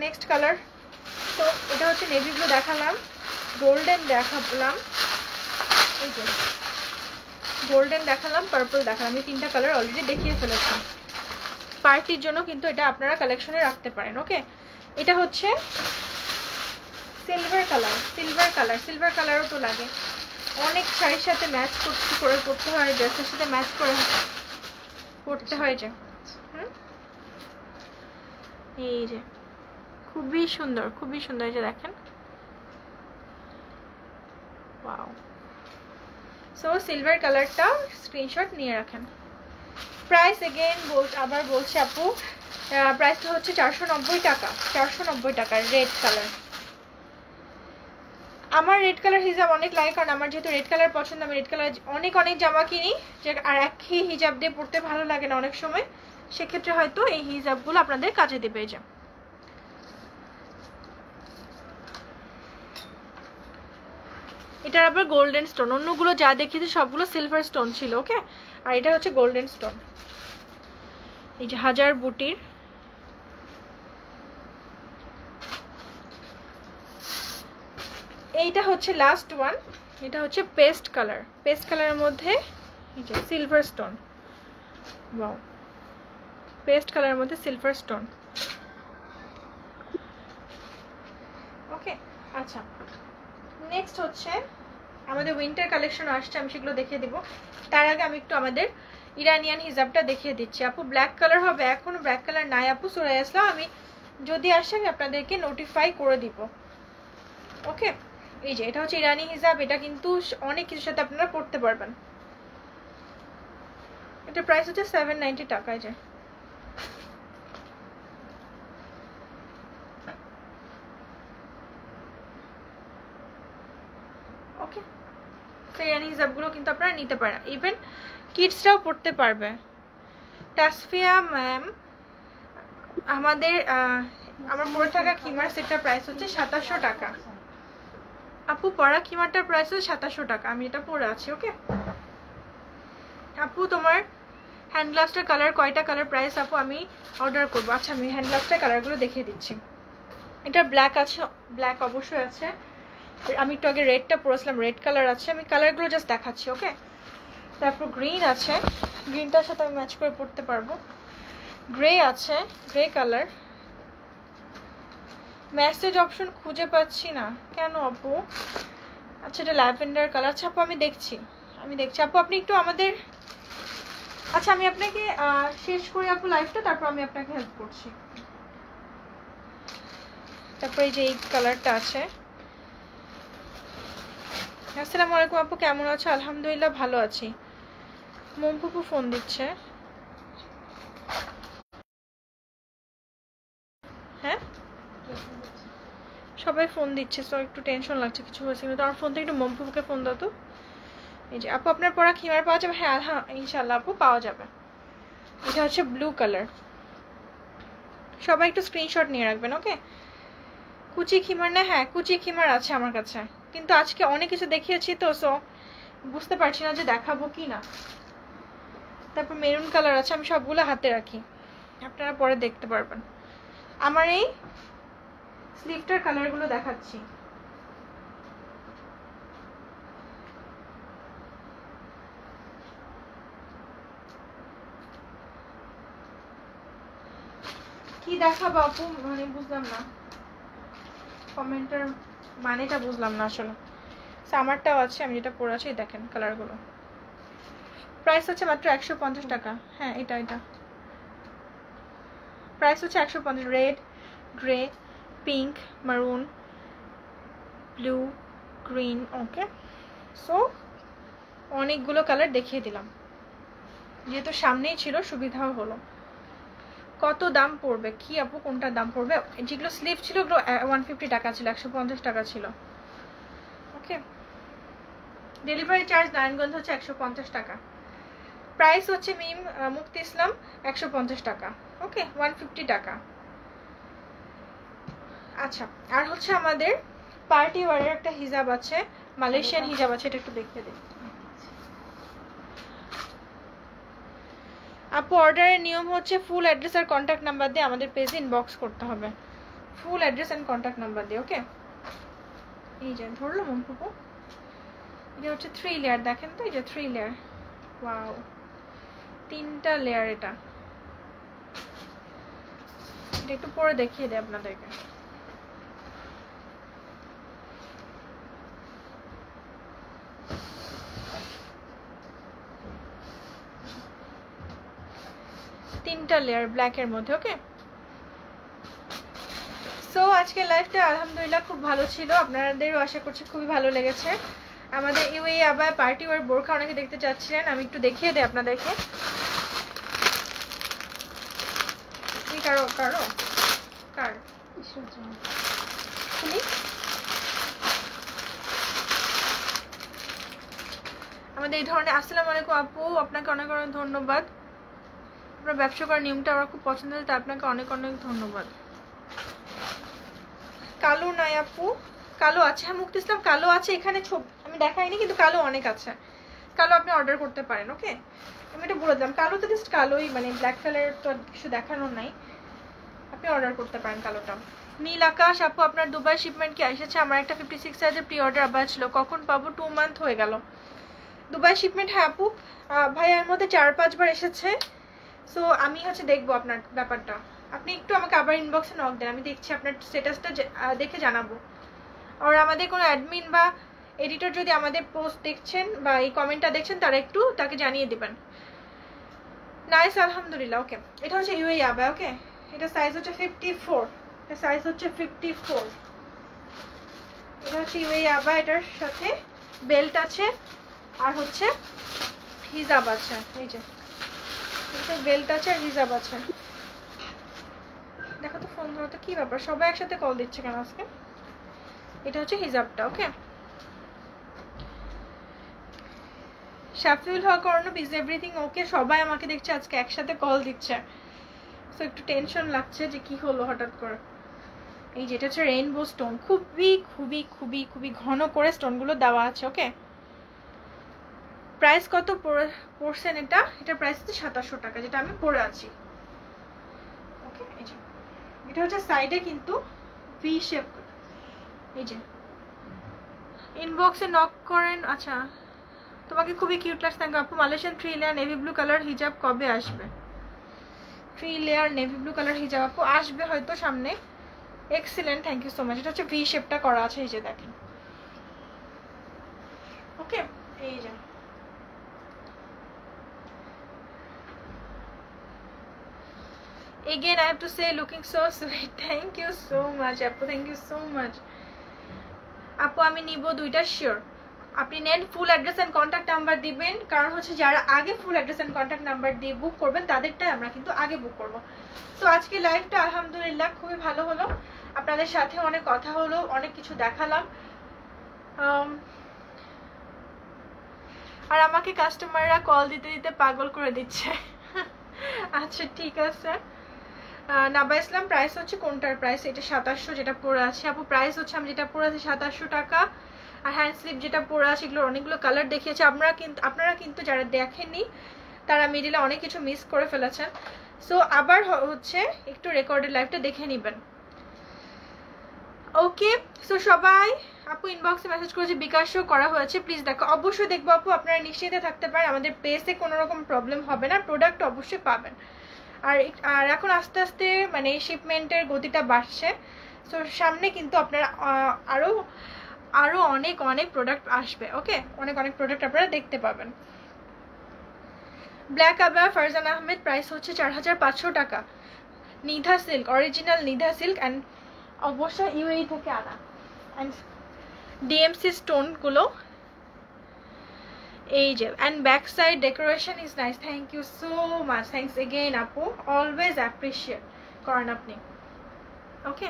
নেক্সট কালার, তো এটা হচ্ছে নেভি ব্লু দেখালাম, গোল্ডেন দেখালাম, এই যে গোল্ডেন দেখালাম, পার্পল দেখালাম। আমি তিনটা কালার অলরেডি দেখিয়ে ফেলেছি। পার্টির জন্য কিন্তু এটা আপনারা কালেকশনে রাখতে পারেন। ওকে, এটা হচ্ছে সিলভার কালার। সিলভার কালারও তো লাগে, অনেক শাড়ির সাথে ম্যাচ করে পড়তে হয়, ড্রেসের সাথে ম্যাচ করে পড়তে হয় যে। এই যে খুবই সুন্দর, খুবই সুন্দর, এই যে দেখেন, ওয়াও। সো সিলভার কালারটা স্ক্রিনশট নিয়ে রাখেন। প্রাইস এগেইন আবার বলছি আপু, প্রাইসটা হচ্ছে 490 টাকা, 490 টাকা। রেড কালার, আমার রেড কালার হিজাব অনেক লাগে, কারণ আমার যেহেতু রেড কালার পছন্দ, আমি রেড কালার অনেক জামা কিনি, যে আর একই হিজাব দিয়ে পরতে ভালো লাগে না অনেক সময়, সেক্ষেত্রে হয়তো এই হিজাবগুলো আপনাদের কাজে দেবে। যা এটার আবার গোল্ডেন স্টোন, অন্যগুলো যা দেখিয়েছি সবগুলো সিলভার স্টোন ছিল। ওকে, আর এটা হচ্ছে গোল্ডেন স্টোন। এই যে হাজার বুটির, এইটা হচ্ছে লাস্ট ওয়ান। এটা হচ্ছে পেস্ট কালার, পেস্ট কালারের মধ্যে এই যে সিলভার স্টোন। ওয়াও, পেস্ট কালারের মধ্যে সিলভার স্টোন। ওকে, আচ্ছা নেক্সট হচ্ছে আমাদের উইন্টার কালেকশন আসছে, আমি সেগুলো দেখিয়ে দিব। তার আগে আমি একটু আমাদের ইরানিয়ান হিজাবটা দেখিয়ে দিচ্ছি। আপু ব্ল্যাক কালার হবে? এখনো ব্ল্যাক কালার নাই আপু, সরে আসলাম, আমি যদি আসে আমি আপনাদেরকে নোটিফাই করে দিব। ওকে, এই যে এটা হচ্ছে ইরানি হিজাব, এটা কিন্তু অনেক কিছুর সাথে আপনারা পড়তে পারবেন। এটা প্রাইস হচ্ছে 790 টাকা। এই যে ওকে, ইরানি হিজাবগুলো কিন্তু আপনারা নিতে পারেন, ইভেন কিডসরাও পড়তে পারবে। তাসফিয়া ম্যাম, আমার পরে থাকা খিমার সেটটার প্রাইস হচ্ছে 2700 টাকা। আপু পরা খিমারটার প্রাইস হচ্ছে 2700 টাকা, আমি এটা পরে আছি। ওকে আপু, তোমার হ্যান্ড গ্লাভসটার কালার কয়টা কালার প্রাইস আপু আমি অর্ডার করবো? আচ্ছা, আমি হ্যান্ড গ্লাভসটার কালারগুলো দেখিয়ে দিচ্ছি। এটা ব্ল্যাক আছে, ব্ল্যাক অবশ্যই আছে। আমি একটু আগে রেডটা পরেছিলাম, রেড কালার আছে, আমি কালারগুলো জাস্ট দেখাচ্ছি। ওকে, তারপর গ্রিন আছে, গ্রিনটার সাথে আমি ম্যাচ করে পরতে পারবো। গ্রে আছে, গ্রে কালার। মেসেজ অপশন খুঁজে পাচ্ছি না কেন আপু? আচ্ছা, এটা ল্যাভেন্ডার কালার। আচ্ছা আপু, আমি দেখছি আপু, আপনি একটু আমাদের, আচ্ছা আমি আপনাকে শেষ করি আপু লাইভটা, তারপর আমি আপনাকে হেল্প করছি। তারপর এই যে এই কালারটা আছে। আসসালামু আলাইকুম আপু, কেমন আছো? আলহামদুলিল্লাহ ভালো আছি। মমপুপু ফোন দিচ্ছে। হ্যাঁ, সবাই ফোন দিচ্ছে, তো একটু টেনশন লাগছে, কিছু হয়েছে কিন্তু। আমার ফোন থেকে একটু মমপুপুকে ফোন দাও তো। এই যে আপু, আপনার পরা খিমার পাওয়া যাবে? হ্যাঁ হ্যাঁ, ইনশাল্লাহ আপু পাওয়া যাবে। এটা হচ্ছে ব্লু কালার। সবাই একটু স্ক্রিনশট নিয়ে রাখবেন। ওকে, কুচি খিমার না? হ্যাঁ, কুচি খিমার আছে আমার কাছে, কিন্তু আজকে অনেক কিছু দেখিয়েছি তো, সো বুঝতে পারছি না যে দেখাবো কি না। তারপর মেরুন কালার আছে, আমি সবগুলো হাতে রাখি, আপনারা পরে দেখতে পারবেন। আমার এই স্লিভটার কালারগুলো দেখাচ্ছি। কি দেখাবো আপু, মানে বুঝলাম না কমেন্টের মানেটা, বুঝলাম না আসলে। সামারটাও আছে, আমি যেটা পরে আছি দেখেন কালারগুলো। প্রাইস হচ্ছে মাত্র 150 টাকা। হ্যাঁ এটা প্রাইস হচ্ছে 150। রেড, গ্রে, পিঙ্ক, মারুন, ব্লু, গ্রিন। ওকে, সো অনেকগুলো কালার দেখিয়ে দিলাম, যেহেতু সামনেই ছিল সুবিধাও হলো। কত দাম পড়বে কি আপু, কোনটা দাম পড়বে? যেগুলো স্লিভ ছিল ওগুলো 150 টাকা ছিল, 150 টাকা ছিল। ওকে, ডেলিভারি চার্জ নারায়ণগঞ্জ হচ্ছে 150 টাকা। প্রাইস হচ্ছে মিম মুক্তি ইসলাম 150 টাকা। ওকে, 150 টাকা। আচ্ছা, আর হচ্ছে আমাদের পার্টি ওয়ারের একটা হিজাব আছে, মালয়েশিয়ান হিজাব আছে, এটা একটু দেখিয়ে দিই। আপু অর্ডারের নিয়ম হচ্ছে ফুল অ্যাড্রেস আর কন্ট্যাক্ট নাম্বার দিয়ে আমাদের পেজে ইনবক্স করতে হবে, full address and contact number দিয়ে। ওকে, এই যে ধরলো মনপুপু, এটা হচ্ছে 3 লেয়ার, দেখেন তো এই যে 3 লেয়ার। ওয়াও, 3টা লেয়ার। এটা একটু পরে দেখিয়ে দিই আপনাদেরকে। তিনটা লেয়ার ব্ল্যাকের মধ্যে। ওকে, সো আজকে লাইফটা আলহামদুলিল্লাহ খুব ভালো ছিল, আপনাদেরও আশা করছি খুবই ভালো লেগেছে। আমাদের ইউএ আবার পার্টি ওয়ার বোরখা অনেকে দেখতে চাচ্ছিলেন, আমি একটু দেখিয়ে দিই আপনাদেরকে। কারো কারো কার খুলি, আমাদের এই ধরনের। আসসালামু আলাইকুম আপু, আপনাকে অনেক অনেক ধন্যবাদ। আপনার ব্যবসা করার নিয়মটা আমার খুব পছন্দ হয়েছে, আপনাকে অনেক অনেক ধন্যবাদ। কালো নাই আপু, কালো আছে। হ্যাঁ মুক্তি ইসলাম কালো আছে, এখানে আমি দেখাইনি কিন্তু কালো অনেক আছে, কালো আপনি অর্ডার করতে পারেন। ওকে, আমি এটা বলে দিলাম, কালো তো জাস্ট কালোই, মানে ব্ল্যাক কালার তো কিছু দেখানোর নাই, আপনি অর্ডার করতে পারেন কালোটা। নীল আকাশ আপু, আপনার দুবাই শিপমেন্ট কি এসেছে? আমার একটা 56 সাইজের প্রি অর্ডার আবার ছিল, কখন পাবো? 2 মান্থ হয়ে গেল দুবাই শিপমেন্ট। হ্যাঁ আপু, ভাই এর মধ্যে 4-5 বার এসেছে। সো আমি হচ্ছে দেখবো আপনার ব্যাপারটা, আপনি একটু আমাকে আবার ইনবক্সে নক দেন, আমি দেখছি আপনার স্ট্যাটাসটা দেখে জানাবো। আর আমাদের কোনো অ্যাডমিন বা এডিটর যদি আমাদের পোস্ট দেখছেন বা এই কমেন্টটা দেখছেন, তারা একটু তাকে জানিয়ে দিবেন। নাইস, আলহামদুলিল্লাহ। ওকে, এটা হচ্ছে ইউএ আবা। ওকে, এটা সাইজ হচ্ছে 54, এটা সাইজ হচ্ছে 54। এটা হচ্ছে ইউএ আবা, এটার সাথে বেল্ট আছে আর হচ্ছে হিজাব আছে। এই যে এটা বেল্ট আছে আর হিজাব আছে। দেখো তো ফোন ধরো তো, কি ব্যাপার সবাই একসাথে কল দিচ্ছে কেন আজকে? এটা হচ্ছে হিজাবটা। ওকে, শাফিউল হক অর্ণব ইজ এভরিথিং ওকে? সবাই আমাকে দেখছে আজকে একসাথে কল দিচ্ছে, সো একটু টেনশন লাগছে যে কি হলো হঠাৎ করে। এই যেটা হচ্ছে রেইনবো স্টোন, খুবই খুবই খুবই খুবই ঘন করে স্টোনগুলো দেওয়া আছে। ওকে, প্রাইস কত পড়ছেন? এটার প্রাইস হচ্ছে 2700 টাকা, যেটা আমি পরে আছি। ওকে, এই যে এটা হচ্ছে সাইডে কিন্তু ভি শেপ। এই যে ইনবক্সে নক করেন। আচ্ছা, তোমাকে খুবই কিউট লাগছে থ্যাংক আপু। Malaysian 3 layer navy blue colour হিজাব কবে আসবে? 3 লেয়ার নেভি ব্লু কালার হিজাব আপু আসবে হয়তো সামনে। Excellent, thank you so much. এটা হচ্ছে ভি শেপটা করা আছে, এই যে দেখেন। ওকে, এই যে again I have to say looking so sweet, thank you so much আপু, thank you so much আপু। আমি নিব দুইটা শিওর, আপনি নেন। Full address and contact number দিবেন, কারণ হচ্ছে যারা আগে full address and contact number দিয়ে বুক করবেন তাদেরটাই আমরা কিন্তু আগে বুক করব। তো আজকে লাইভটা আলহামদুলিল্লাহ খুবই ভালো হলো, আপনাদের সাথে অনেক কথা হলো, অনেক কিছু দেখালাম। আর আমাকে কাস্টমাররা কল দিতে দিতে পাগল করে দিচ্ছে। আচ্ছা ঠিক আছে। নাবা ইসলাম প্রাইস হচ্ছে কোনটার প্রাইস? এটা 2700 যেটা পরে আছে আপু। প্রাইস হচ্ছে আমি যেটা পরে আছি 2700 টাকা। আর হ্যান্ড স্লিপ যেটা পরে আছে এগুলো অনেকগুলো কালার দেখিয়েছে, আপনারা কিন্তু যারা দেখেননি তারা মিডিলে অনেক কিছু মিস করে ফেলেছেন। সো আবার হচ্ছে একটু রেকর্ডেড লাইভটা দেখে নেবেন। ওকে, সো সবাই আপু ইনবক্সে মেসেজ করেছে, বিকাশও করা হয়েছে, প্লিজ দেখো। অবশ্যই দেখবো আপু, আপনারা নিশ্চিন্তে থাকতে পারেন, আমাদের পেজে কোনো রকম প্রবলেম হবে না, প্রোডাক্ট অবশ্যই পাবেন। আর এখন আস্তে আস্তে মানে শিপমেন্টের গতিটা বাড়ছে। সো সামনে কিন্তু আপনারা আরো অনেক অনেক প্রোডাক্ট আসবে। ওকে, অনেক অনেক প্রোডাক্ট আপনারা দেখতে পাবেন। ব্ল্যাক আবায়া ফারজান আহমেদ, প্রাইস হচ্ছে 4500 টাকা। Nida silk, original Nida silk and অবশ্যই ইউএই থেকে আনা। অ্যান্ড ডিএমসি স্টোনগুলো এই যে, and back side decoration is nice. Thank you so much, thanks again আপু, অলওয়েজ অ্যাপ্রিসিয়েট করেন আপনি। ওকে,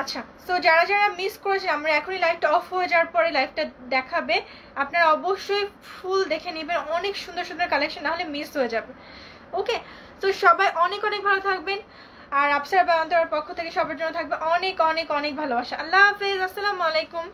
আচ্ছা, সো যারা যারা মিস করেছেন, আমরা এখনই লাইভটা অফ হয়ে যাওয়ার পরে লাইভটা দেখাবে, আপনারা অবশ্যই ফুল দেখে নেবেন, অনেক সুন্দর সুন্দর কালেকশন, নাহলে মিস হয়ে যাবে। ওকে, তো সবাই অনেক অনেক ভালো থাকবেন, আর আপসারা বাই অন্তরার পক্ষ থেকে সবার জন্য থাকবে অনেক অনেক অনেক ভালোবাসা। আল্লাহ হাফেজ, আসসালামু আলাইকুম।